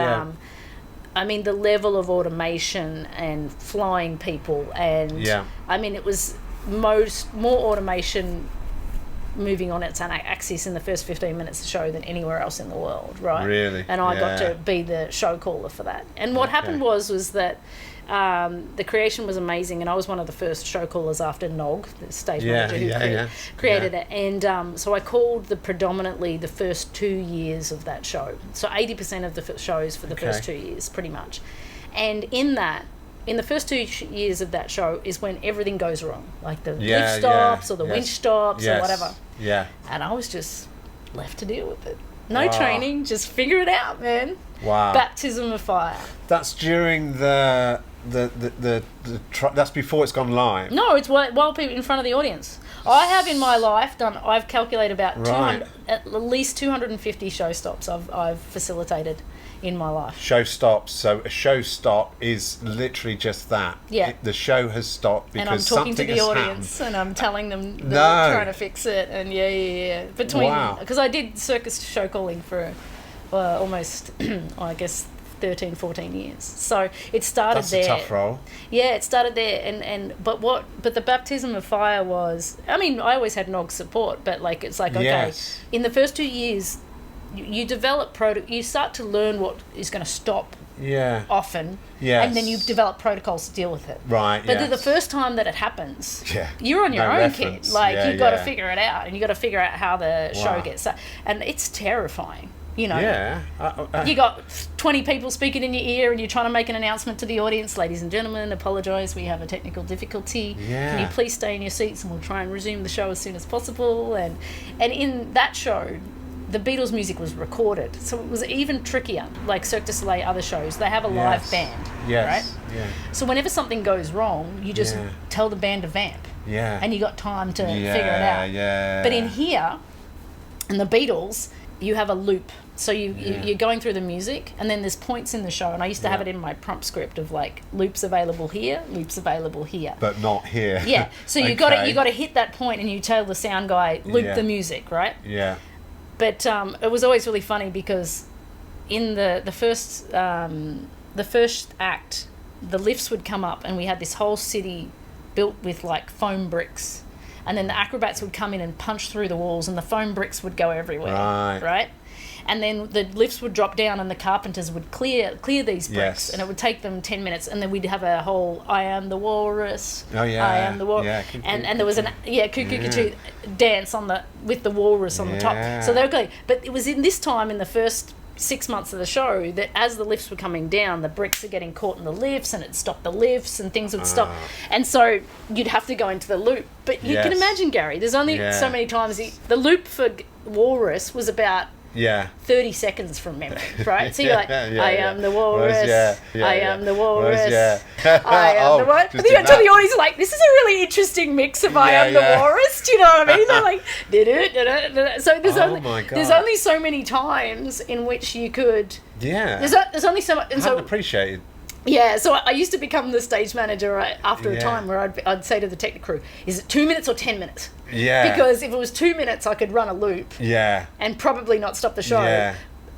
I mean the level of automation and flying people, and I mean it was more automation moving on its axis in the first 15 minutes of the show than anywhere else in the world, right? Really? And I got to be the show caller for that. And what happened was that the creation was amazing, and I was one of the first show callers after Nog, the stage manager who created it. And so I called predominantly the first 2 years of that show. So 80% of the shows for the first 2 years, pretty much. And in the first 2 years of that show is when everything goes wrong, like the lift stops or the winch stops or whatever. Yeah. And I was just left to deal with it. No training, just figure it out, man. Wow. Baptism of fire. That's during that's before it's gone live. No, it's while people in front of the audience. I have in my life I've calculated about 200, at least 250 show stops I've facilitated in my life. Show stops. So a show stop is literally just that. Yeah. The show has stopped because and I'm talking something to the has audience happened. and I'm telling them that I'm trying to fix it, and because I did circus show calling for almost I guess 13, 14 years. So it started there. That's a tough role. Yeah, it started there, but the baptism of fire was, I mean, I always had Nog support, but like it's like, okay, in the first 2 years you develop you start to learn what is going to stop often, and then you develop protocols to deal with it. Right. But the first time that it happens, you're on your own, kid. Like you've got to figure it out, and you got to figure out how the show gets, and it's terrifying. You got 20 people speaking in your ear, and you're trying to make an announcement to the audience. Ladies and gentlemen, apologise, we have a technical difficulty. Can you please stay in your seats, and we'll try and resume the show as soon as possible. And in that show, the Beatles music was recorded, so it was even trickier. Like Cirque du Soleil, other shows, they have a live band, right? Yeah. So whenever something goes wrong, you just tell the band to vamp, and you got time to figure it out. Yeah. But in here, in the Beatles, you have a loop. So you're going through the music, and then there's points in the show, and I used to have it in my prompt script of like loops available here, loops available here, but not here. Yeah. So you got to hit that point, and you tell the sound guy loop the music, right? Yeah. But it was always really funny because in the first act, the lifts would come up, and we had this whole city built with like foam bricks, and then the acrobats would come in and punch through the walls, and the foam bricks would go everywhere. Right? And then the lifts would drop down, and the carpenters would clear these bricks, and it would take them 10 minutes, and then we'd have a whole I am the walrus. Oh yeah. I am the walrus. Yeah, and there was an dance with the walrus on the top. So they were going, but it was in this time in the first 6 months of the show that as the lifts were coming down, the bricks are getting caught in the lifts, and it stopped the lifts, and things would stop, and so you'd have to go into the loop. But you can imagine, Gary, there's only so many times the loop for walrus was about 30 seconds from memory, right? So you're like, I am the walrus, I am the walrus, I am the what? But then until the audience are like, this is a really interesting mix of I am the walrus, do you know what I mean? They're like, did. So there's only so many times in which you could, there's only so much, and so appreciated. Yeah, so I used to become the stage manager after a time where I'd say to the technical crew, is it 2 minutes or 10 minutes? Yeah. Because if it was 2 minutes, I could run a loop. Yeah. And probably not stop the show. Yeah.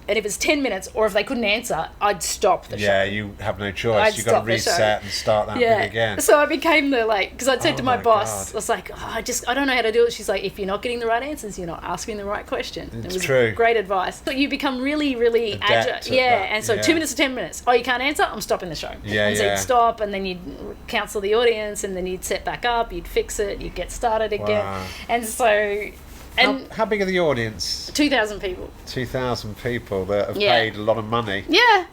And if it's 10 minutes, or if they couldn't answer, I'd stop the show. Yeah, you have no choice. You've got to reset and start that bit again. So I became because I'd said to my boss, God. I was like, I don't know how to do it. She's like, if you're not getting the right answers, you're not asking the right question. It's it was true. Great advice. So you become really, really agile. Yeah, and so 2 minutes to 10 minutes. Oh, you can't answer? I'm stopping the show. Yeah, and so you'd stop, and then you'd counsel the audience, and then you'd set back up, you'd fix it, you'd get started again. Wow. And so... And how big are the audience? 2,000 people. 2,000 people that have paid a lot of money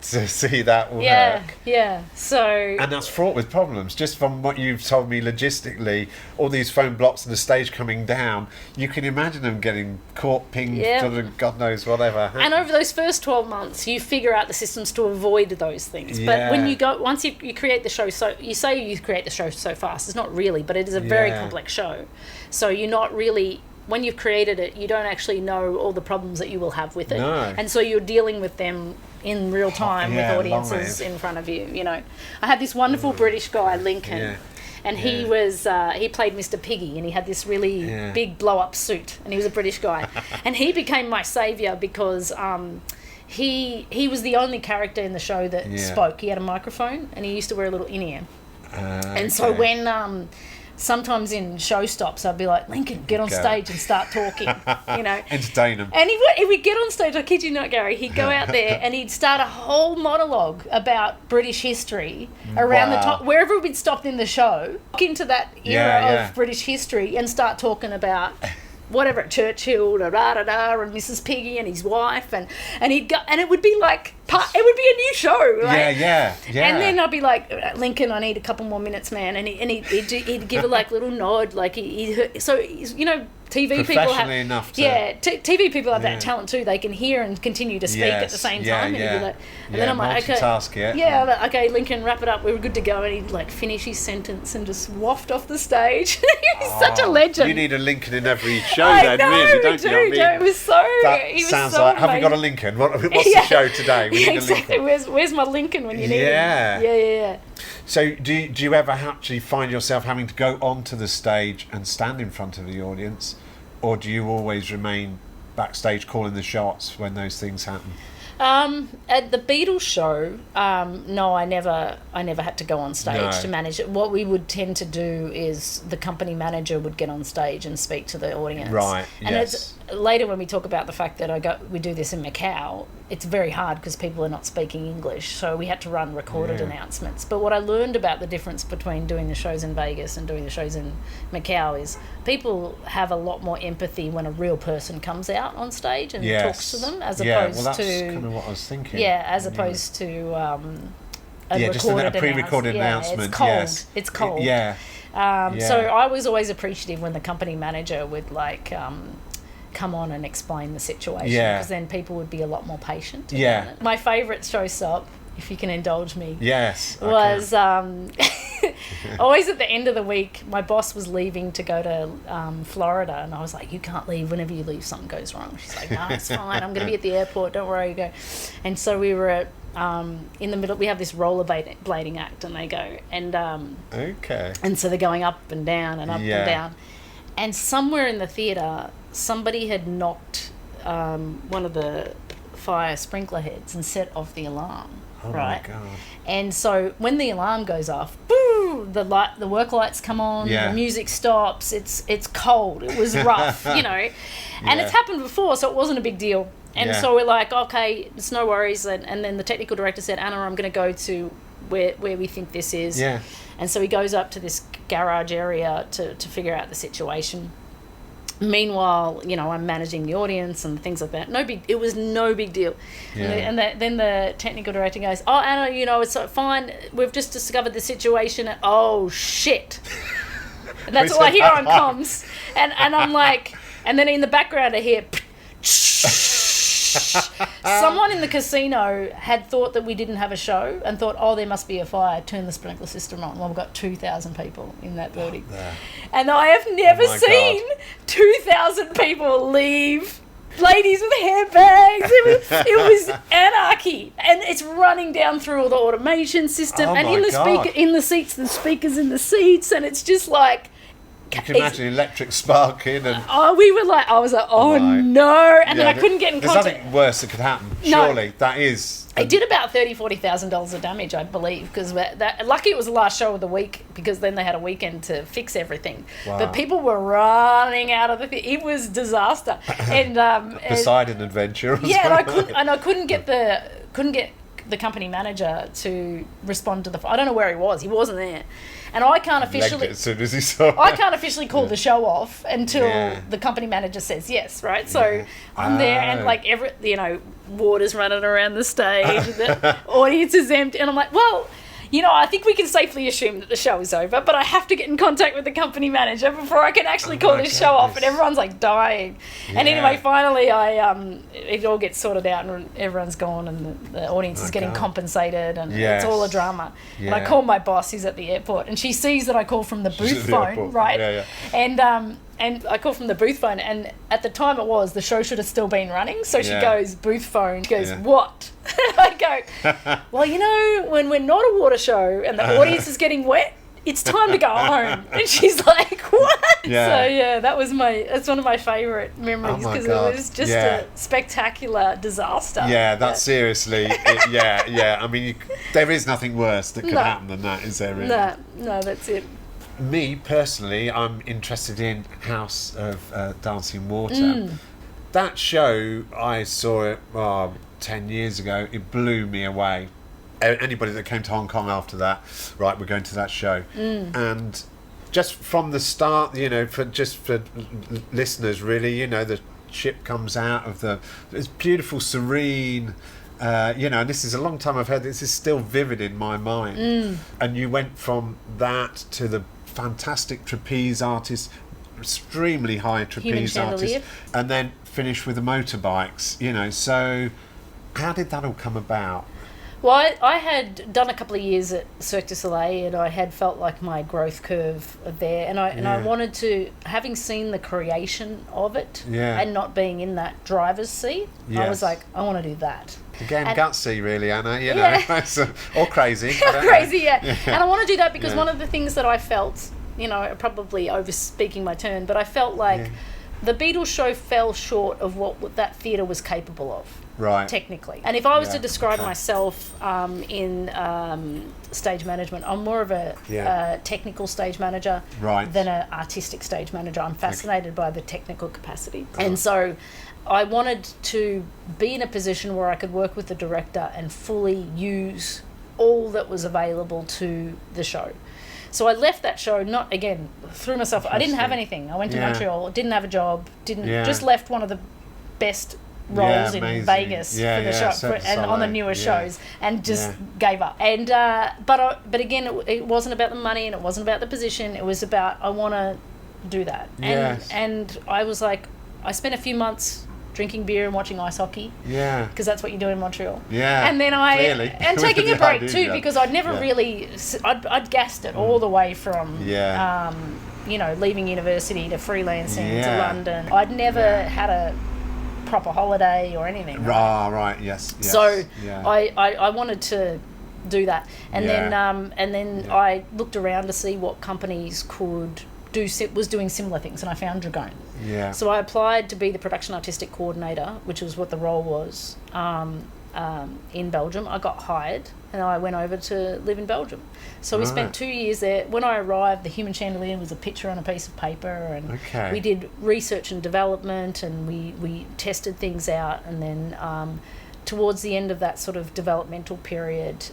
to see that work. Yeah. So... And that's fraught with problems. Just from what you've told me logistically, all these phone blocks and the stage coming down, you can imagine them getting caught, pinged, God knows whatever. And over those first 12 months, you figure out the systems to avoid those things. But when you go, once you create the show, so you say you create the show so fast, it's not really, but it is a very complex show. So you're not really... When you've created it, you don't actually know all the problems that you will have with it. No. And so you're dealing with them in real time with audiences in front of you, you know. I had this wonderful British guy, Lincoln, and he played Mr. Piggy, and he had this really big blow-up suit, and he was a British guy. And he became my saviour because he was the only character in the show that spoke. He had a microphone, and he used to wear a little in-ear. And so when... sometimes in show stops, I'd be like, Lincoln, get on stage and start talking, you know. Entertain them. And he would get on stage, I kid you not, Gary, he'd go out there and he'd start a whole monologue about British history around the top, wherever we'd stopped in the show, into that era of British history and start talking about... whatever, Churchill, and Mrs. Piggy and his wife, and he'd go, and it would be like, it would be a new show. Like, yeah. And then I'd be like, Lincoln, I need a couple more minutes, man. And he'd give a like little nod, like so you know, TV people have enough to, TV people have that talent too. They can hear and continue to speak at the same time. And then I'm like, okay, Lincoln, wrap it up. We were good to go. And he'd like finish his sentence and just waft off the stage. He was such a legend. You need a Lincoln in every show, then, really, don't you? I mean, it was so. That sounds like. Have we got a Lincoln? What's the show today? We need exactly. A Lincoln. Where's my Lincoln when you need him? Yeah. So do you ever actually find yourself having to go onto the stage and stand in front of the audience, or do you always remain backstage calling the shots when those things happen? At the Beatles show, no, I never had to go on stage to manage it. What we would tend to do is the company manager would get on stage and speak to the audience. Right. And it's later when we talk about the fact that we do this in Macau, it's very hard because people are not speaking English, so we had to run recorded announcements. But what I learned about the difference between doing the shows in Vegas and doing the shows in Macau is people have a lot more empathy when a real person comes out on stage and talks to them, as opposed that's to kind of what I was thinking. as opposed to just a pre-recorded announcement. It's cold. Yes. It's cold. So I was always appreciative when the company manager would come on and explain the situation, because then people would be a lot more patient about it. My favourite show stop, if you can indulge me, was always at the end of the week. My boss was leaving to go to Florida, and I was like, you can't leave. Whenever you leave, something goes wrong. She's like, no, it's fine, I'm going to be at the airport, don't worry, you go. And so we were at in the middle, we have this rollerblading act, and they go, and and so they're going up and down and up and down, and somewhere in the theatre somebody had knocked one of the fire sprinkler heads and set off the alarm. My God. And so when the alarm goes off, boo, the work lights come on, the music stops, it's cold, it was rough, you know. And it's happened before, so it wasn't a big deal. And so we're like, okay, it's no worries. And then the technical director said, Anna, I'm going to go to where we think this is. And so he goes up to this garage area to figure out the situation. Meanwhile, you know, I'm managing the audience and things like that. It was no big deal. And then the technical director goes, oh, Anna, you know, it's fine. We've just discovered the situation. Oh, shit. And that's all I hear on comms. And I'm like, and then in the background I hear, someone in the casino had thought that we didn't have a show and thought, oh, there must be a fire, turn the sprinkler system on. Well, we've got 2,000 people in that building. And I have never seen 2,000 people leave. Ladies with handbags. It was anarchy. And it's running down through all the automation system, and in the seats, the speakers in the seats, and it's just like You can imagine electric sparking and... I was like, oh no. And then I couldn't get in contact. There's nothing worse that could happen, surely. That is... It did about $40,000 of damage, I believe, because lucky it was the last show of the week, because then they had a weekend to fix everything. Wow. But people were running out of the thing. It was disaster. And beside an adventure. Yeah, and I couldn't get the company manager to respond to the... I don't know where he was. He wasn't there. And I can't officially... as soon as he saw it. I can't officially call the show off until the company manager says yes, right? So I'm there, and like water's running around the stage, the audience is empty, and I'm like, well, I think we can safely assume that the show is over, but I have to get in contact with the company manager before I can actually call this show off, and everyone's like dying. Yeah. And anyway, finally, it all gets sorted out, and everyone's gone, and the audience is getting compensated, and it's all a drama. Yeah. And I call my boss, who's at the airport, and she sees that I call from the booth phone, right? Yeah. And I call from the booth phone, and at the time the show should have still been running. So she goes, booth phone, she goes, what? And I go, well, when we're not a water show and the audience is getting wet, it's time to go home. And she's like, what? Yeah. So that's one of my favourite memories, because it was just a spectacular disaster. Yeah, that's seriously, I mean, there is nothing worse that could happen than that, is there really? No, that's it. Me personally, I'm interested in House of Dancing Water. That show, I saw it 10 years ago. It blew me away. Anybody that came to Hong Kong after that, right, we're going to that show. And just from the start, for listeners really, the ship comes out of it's beautiful, serene. And this is a long time I've heard this is still vivid in my mind. And you went from that to the fantastic trapeze artist, extremely high trapeze artist, and then finish with the motorbikes, so how did that all come about? Well, I had done a couple of years at Cirque du Soleil, and I had felt like my growth curve there, and I wanted to, having seen the creation of it and not being in that driver's seat, I was like, I want to do that. Again, gutsy, really, Anna. Or crazy. Crazy, And I want to do that because one of the things that I felt, probably over speaking my turn, but I felt like the Beatles show fell short of what that theatre was capable of. Right. Technically. And if I was to describe myself in stage management, I'm more of a technical stage manager than an artistic stage manager. I'm fascinated by the technical capacity. And so I wanted to be in a position where I could work with the director and fully use all that was available to the show. So I left that show, threw myself... I didn't have anything. I went to Montreal, didn't have a job, just left one of the best roles in Vegas for the show, and on the newer shows, and just gave up. And but again, it wasn't about the money, and it wasn't about the position. It was about, I want to do that. And I was like, I spent a few months drinking beer and watching ice hockey. Yeah. Because that's what you do in Montreal. Yeah. And then and taking a break too, because I'd never really, I'd gassed it all the way from, leaving university to freelancing to London. I'd never had a proper holiday or anything. Right. Yes. So I wanted to do that, and then I looked around to see what companies was doing similar things, and I found Dragone. Yeah. So I applied to be the production artistic coordinator, which was what the role was, in Belgium. I got hired, and I went over to live in Belgium. So we spent 2 years there. When I arrived, the human chandelier was a picture on a piece of paper, and we did research and development, and we tested things out, and then towards the end of that sort of developmental period,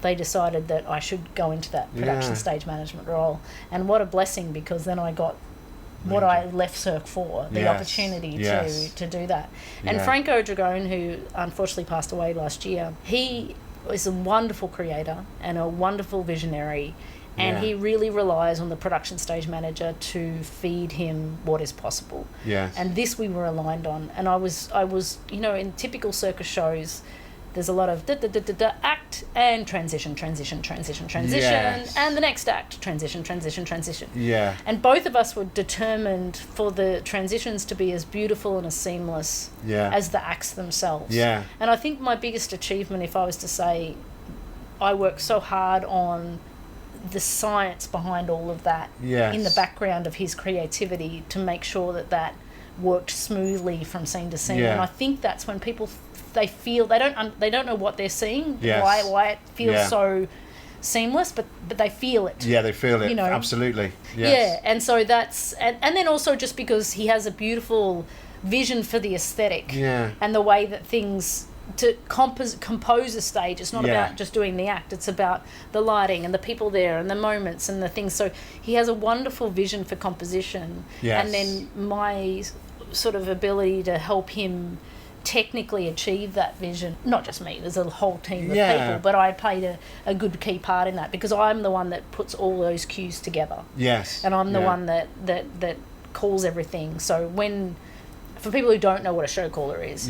they decided that I should go into that production stage management role. And what a blessing, because then I got what I left Cirque for, the opportunity to do that. And Franco Dragone, who unfortunately passed away last year, he is a wonderful creator and a wonderful visionary, and he really relies on the production stage manager to feed him what is possible. Yes. And this we were aligned on. And I was in typical circus shows, there's a lot of act and transition, and the next act, transition. Yeah. And both of us were determined for the transitions to be as beautiful and as seamless as the acts themselves. Yeah. And I think my biggest achievement, if I was to say, I worked so hard on the science behind all of that in the background of his creativity to make sure that worked smoothly from scene to scene. And I think that's when people they feel they don't know what they're seeing, why it feels so seamless, but they feel it. Yeah, they feel it. Absolutely. Yes. Yeah, and so that's and then also just because he has a beautiful vision for the aesthetic and the way that things to compose a stage. It's not about just doing the act, it's about the lighting and the people there and the moments and the things. So he has a wonderful vision for composition, and then my sort of ability to help him technically achieve that vision. Not just me, there's a whole team of people, but I played a good key part in that because I'm the one that puts all those cues together. Yes. And I'm the one that calls everything. So for people who don't know what a show caller is,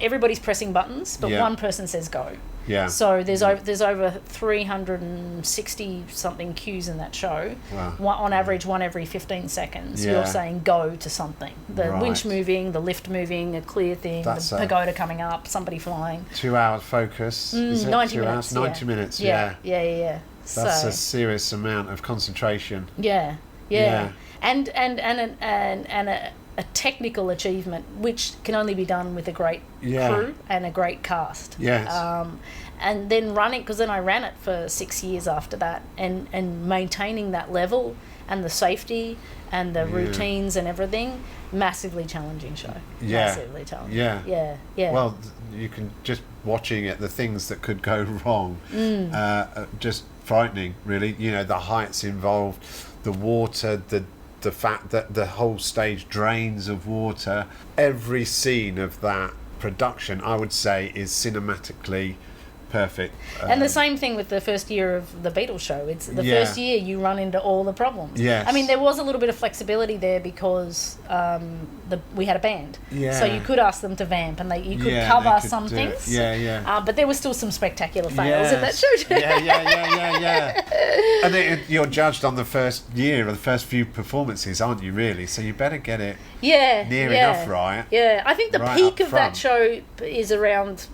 everybody's pressing buttons, but one person says go. Yeah. So there's over 360 something cues in that show. Wow. On average, one every 15 seconds. You're saying go to something. The winch moving, the lift moving, a clear thing, the pagoda coming up, somebody flying. 2 hours focus. Is it 90 2 minutes. Hours? 90 minutes. Yeah. That's a serious amount of concentration. Yeah. And a technical achievement, which can only be done with a great crew and a great cast. Yes. And then running, because then I ran it for 6 years after that, and maintaining that level and the safety and the routines and everything, massively challenging show. Massively challenging. Yeah. Well, you can just watching it, the things that could go wrong, just frightening, really. The heights involved, the water, the fact that the whole stage drains of water. Every scene of that production, I would say, is cinematically perfect. And the same thing with the first year of the Beatles show. It's the first year you run into all the problems. Yes. I mean, there was a little bit of flexibility there because we had a band. Yeah. So you could ask them to vamp and you could cover some things. But there were still some spectacular fails in that show. Yeah. And you're judged on the first year or the first few performances, aren't you, really? So you better get it near enough right. Yeah, I think the peak of that show is around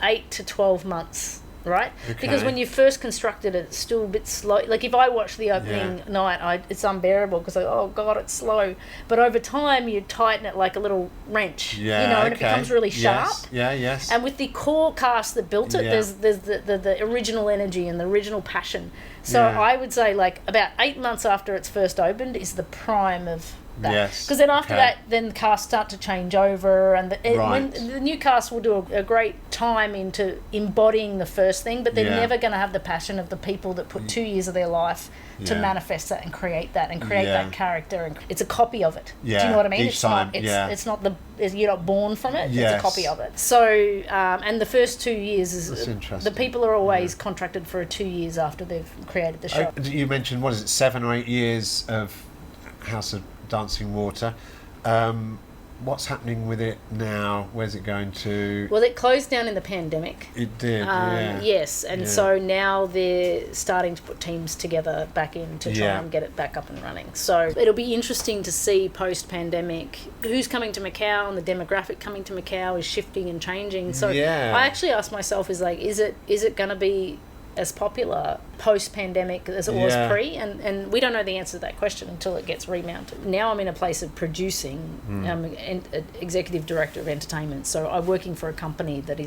8 to 12 months, right? Okay. Because when you first constructed it, it's still a bit slow. Like if I watch the opening night, it's unbearable because oh god, it's slow. But over time, you tighten it like a little wrench, and it becomes really sharp. Yes. And with the core cast that built it, there's the original energy and the original passion. So I would say like about 8 months after it's first opened is the prime of that. Because then after that, then the cast start to change over, and when the new cast will do a great time into embodying the first thing, but they're never going to have the passion of the people that put 2 years of their life to manifest that and create that that character. And it's a copy of it. Do you know what I mean? Each time, it's not you're not born from it. It's a copy of it. So and the first 2 years is the people are always contracted for 2 years after they've created the show. You mentioned 7 or 8 years of House of Dancing Water. What's happening with it now? Where's it going to? Well, it closed down in the pandemic. It did, Yes, and so now they're starting to put teams together back in to try and get it back up and running. So it'll be interesting to see post-pandemic who's coming to Macau, and the demographic coming to Macau is shifting and changing. So I actually asked myself, is it going to be as popular post-pandemic as it was pre, and we don't know the answer to that question until it gets remounted. Now I'm in a place of producing, executive director of entertainment, so I'm working for a company that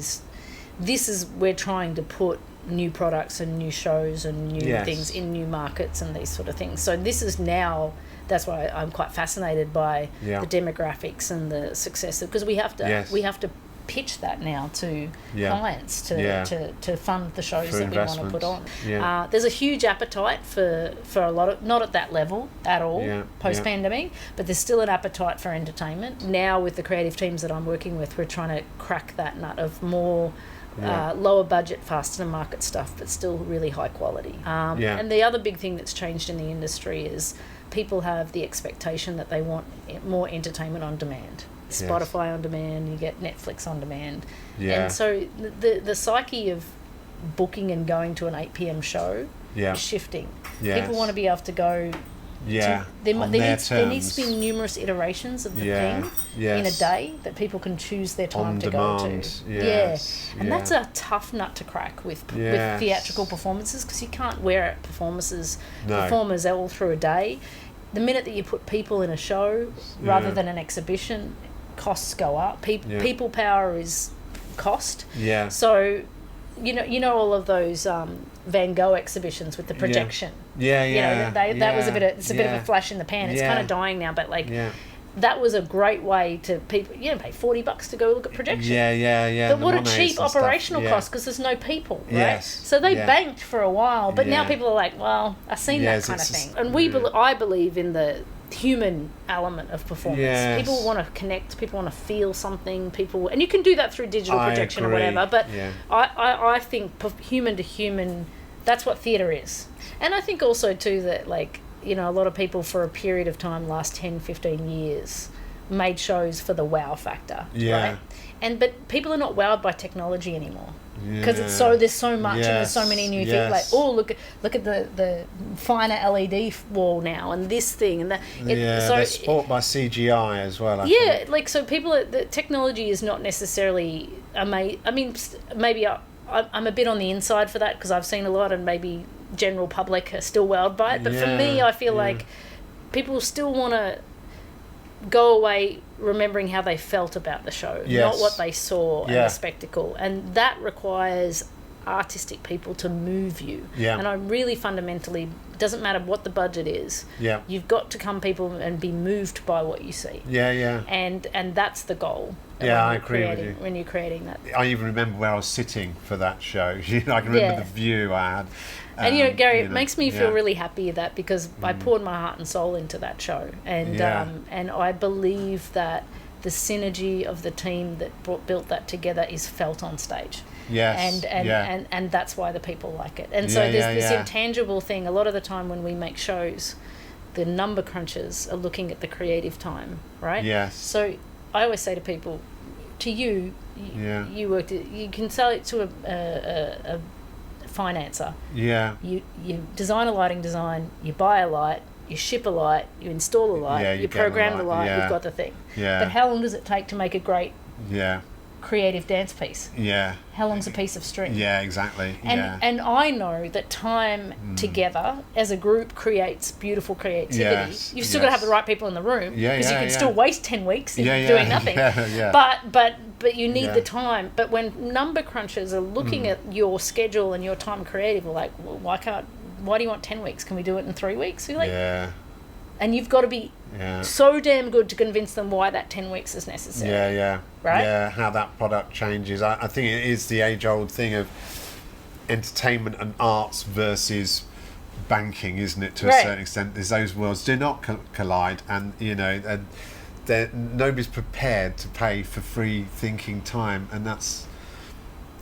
we're trying to put new products and new shows and new things in new markets and these sort of things. So this is now, that's why I'm quite fascinated by the demographics and the success, because we have to pitch that now to clients to fund the shows that we want to put on. There's a huge appetite for a lot of, not at that level at all post-pandemic, but there's still an appetite for entertainment. Now with the creative teams that I'm working with, we're trying to crack that nut of more lower budget, faster to market stuff, but still really high quality. And the other big thing that's changed in the industry is people have the expectation that they want more entertainment on demand. Spotify on demand, you get Netflix on demand. And so the psyche of booking and going to an 8 p.m. show is shifting. People want to be able to go Yeah, There on their there needs to terms. be numerous iterations of the Yeah, thing yes. in a day that people can choose their time On to demand, go to. yes, And yeah. that's a tough nut to crack with Yes. theatrical performances, because you can't wear out No. performers all through a day. The minute that you put people in a show rather Yeah. than an exhibition, costs go up. Yeah. People power is cost. Yeah. So, you know all of those Van Gogh exhibitions with the projection. Yeah, You yeah. know, that was a bit of a flash in the pan. It's Yeah. kind of dying now, but like Yeah. that was a great way to people. You know, pay $40 to go look at projection. Yeah. But the what a Monets cheap and stuff, operational yeah. cost, because there's no people, right? Yes, So they yeah. banked for a while, but now Yeah. people are like, well, I've seen Yes, that kind of it's thing. just- And yeah. I believe in the human element of performance. Yes. People want to connect, people want to feel something, and you can do that through digital I projection agree, or whatever, but yeah. I think human to human, that's what theatre is. And I think also too that, like, you know, a lot of people for a period of time, last 10, 15 years, made shows for the wow factor, Yeah. right? But people are not wowed by technology anymore. Because Yeah. there's so much and there's so Yes, many new yes. things, like, oh, look at the finer LED wall now, and this thing and that. They're sport by CGI as well. I Yeah, think. like, so the technology is not necessarily amazing. I mean, maybe I'm a bit on the inside for that, because I've seen a lot, and maybe general public are still wowed by it. But for me, Yeah, I feel yeah. like people still want to go away remembering how they felt about the show, Yes. not what they saw and Yeah. the spectacle. And that requires artistic people to move you. Yeah. And I really fundamentally, doesn't matter what the budget is, Yeah. you've got to come people and be moved by what you see. Yeah. And that's the goal. Yeah, when I you're agree with creating- you. When you're creating that. I even remember where I was sitting for that show. I can remember Yeah. the view I had. And Gary, it know, makes me feel yeah. really happy that, because I poured my heart and soul into that show, and Yeah. and I believe that the synergy of the team that built that together is felt on stage. Yes. And that's why the people like it. And so Yeah, there's yeah, this yeah. intangible thing. A lot of the time when we make shows, the number crunchers are looking at the creative time, right? Yes. So I always say to people, to you, Yeah. you can sell it to a financer. Yeah. You design a lighting design, you buy a light, you ship a light, you install a light, Yeah, you you get program the the light, light, yeah. you've got the thing. Yeah. But how long does it take to make a great Yeah. creative dance piece? Yeah. How long's a piece of string? Yeah. Exactly. And and I know that time together as a group creates beautiful creativity. Yes, You've still got to have yes. the right people in the room, Yeah, because you yeah, can yeah. still waste 10 weeks in Yeah, doing yeah, nothing. yeah. But you need Yeah. the time. But when number crunchers are looking at your schedule and your time creative, are like, well, why do you want 10 weeks? Can we do it in 3 weeks? You're like, Yeah. and you've got to be Yeah. so damn good to convince them why that 10 weeks is necessary. Yeah. Right? Yeah. How that product changes. I think it is the age-old thing of entertainment and arts versus banking, isn't it? To a Right. certain extent, is those worlds do not collide, and nobody's prepared to pay for free thinking time, and that's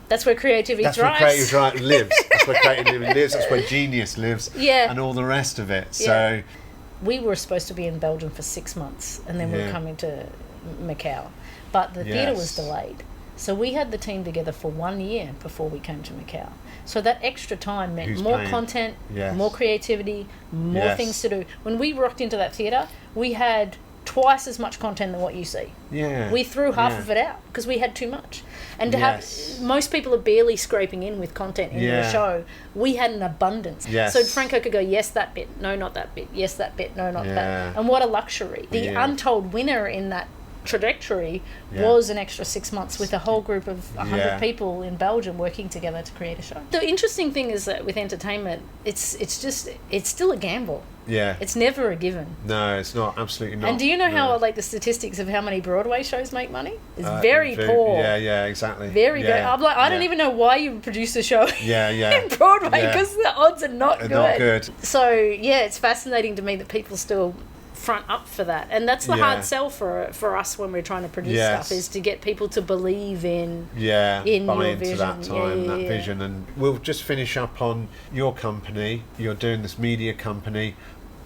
That's where creativity where thrives. creative lives. That's where creativity lives. That's where genius lives. Yeah. And all the rest of it. Yeah. So We were supposed to be in Belgium for 6 months, and then we were Yeah. coming to Macau. But the theatre was Yes. delayed. So we had the team together for 1 year before we came to Macau. So that extra time meant Who's more paying? content, Yes. more creativity, more Yes. things to do. When we rocked into that theatre, we had twice as much content than what you see. yeah, We threw half yeah. of it out because we had too much. And to Yes. have most people are barely scraping in with content in Yeah. your show. We had an abundance. Yes. So Franco could go, yes, that bit, no, not that bit, yes, that bit, no, not Yeah. that. And what a luxury. The Yeah. untold winner in that trajectory Yeah. was an extra 6 months with a whole group of 100 Yeah. people in Belgium working together to create a show. The interesting thing is that with entertainment, it's still a gamble. Yeah. It's never a given. No, it's not. Absolutely not. And do you know how, No. like, the statistics of how many Broadway shows make money? It's very poor. Yeah, exactly. Very good. I'm like, I don't yeah. even know why you produce a show Yeah, yeah. in Broadway, Yeah. because the odds are not They're good. not good. So, yeah, it's fascinating to me that people still front up for that. And that's the Yeah. hard sell for us when we're trying to produce Yes. stuff, is to get people to believe in... Yeah, in buy your into that vision. time, Yeah, that yeah. vision. And we'll just finish up on your company. You're doing this media company.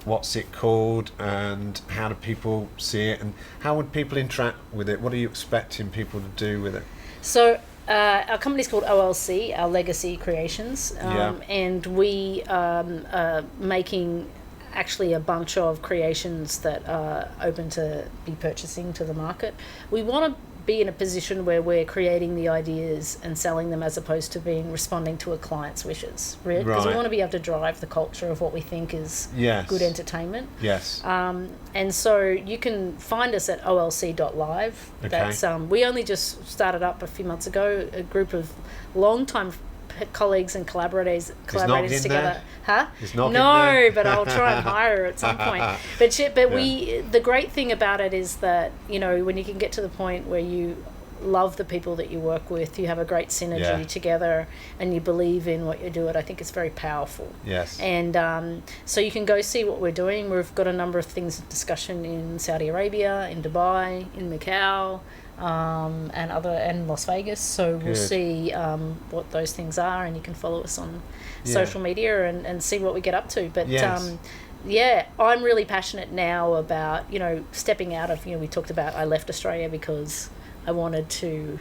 What's it called, and how do people see it, and how would people interact with it? What are you expecting people to do with it? So our company's called OLC, our Legacy Creations, Yeah. and we are making actually a bunch of creations that are open to be purchasing to the market. We want to be in a position where we're creating the ideas and selling them as opposed to responding to a client's wishes, because we want to be able to drive the culture of what we think is good entertainment. Yes. And so you can find us at olc.live. Okay. That's we only just started up a few months ago, a group of long-time colleagues and collaborators together. Huh? No, but I'll try and hire her at some point. The great thing about it is that, you know, when you can get to the point where you love the people that you work with, you have a great synergy together, and you believe in what you're doing, I think it's very powerful. Yes. And so you can go see what we're doing. We've got a number of things of discussion in Saudi Arabia, in Dubai, in Macau, and Las Vegas. So we'll see what those things are, and you can follow us on social media and see what we get up to. But I'm really passionate now about, you know, stepping out of, you know, we talked about I left Australia because I wanted to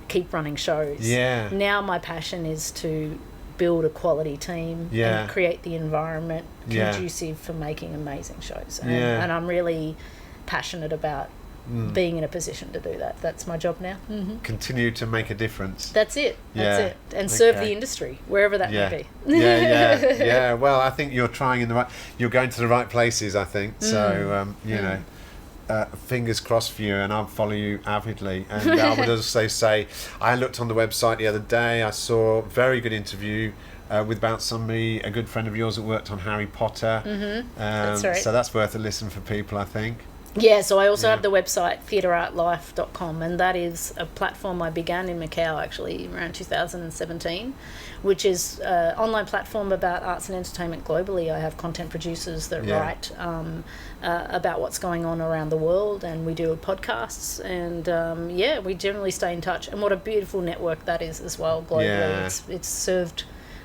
keep running shows. Yeah. Now my passion is to build a quality team and create the environment conducive for making amazing shows. And I'm really passionate about being in a position to do that. That's my job now. Mm-hmm. Continue to make a difference. That's it. And serve the industry, wherever that may be. Yeah. Well, I think you're you're going to the right places, I think. So, you know, fingers crossed for you, and I'll follow you avidly. And I would also say, I looked on the website the other day, I saw a very good interview about somebody, a good friend of yours that worked on Harry Potter. Mm-hmm. That's right. So that's worth a listen for people, I think. Yeah, so I also have the website theatreartlife.com, and that is a platform I began in Macau actually around 2017, which is an online platform about arts and entertainment globally. I have content producers that write about what's going on around the world, and we do podcasts, and we generally stay in touch. And what a beautiful network that is as well globally. Yeah. It's served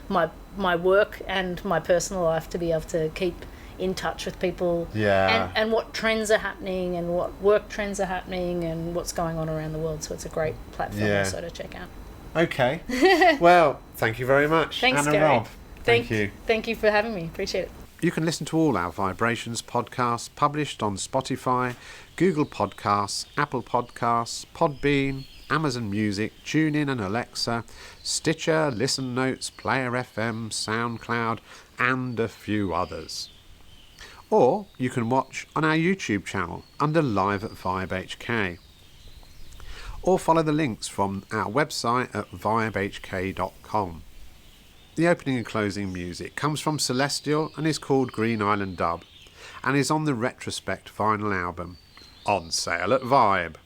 my work and my personal life to be able to keep in touch with people and what trends are happening and what work trends are happening and what's going on around the world. So it's a great platform also to check out. Okay. Well, thank you very much. Thanks, Anna Gary. Robb. Thank you. Thank you for having me. Appreciate it. You can listen to all our Vibrations podcasts published on Spotify, Google Podcasts, Apple Podcasts, Podbean, Amazon Music, TuneIn and Alexa, Stitcher, Listen Notes, Player FM, SoundCloud, and a few others. Or you can watch on our YouTube channel under Live at VIBEHK. Or follow the links from our website at vibehk.com. The opening and closing music comes from Celestial and is called Green Island Dub, and is on the Retrospect vinyl album, on sale at Vibe.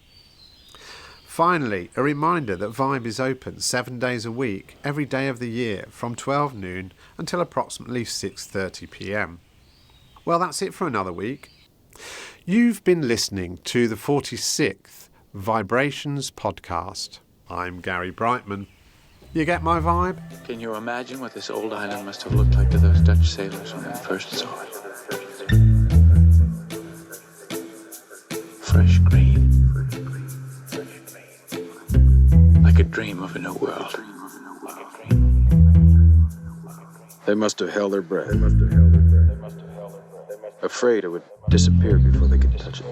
Finally, a reminder that Vibe is open 7 days a week, every day of the year, from 12 noon until approximately 6:30 p.m. Well, that's it for another week. You've been listening to the 46th Vibrations podcast. I'm Gary Brightman. You get my vibe? Can you imagine what this old island must have looked like to those Dutch sailors when they first saw it? Fresh green. Like a dream of a new world. They must have held their breath. Afraid it would disappear before they could touch it.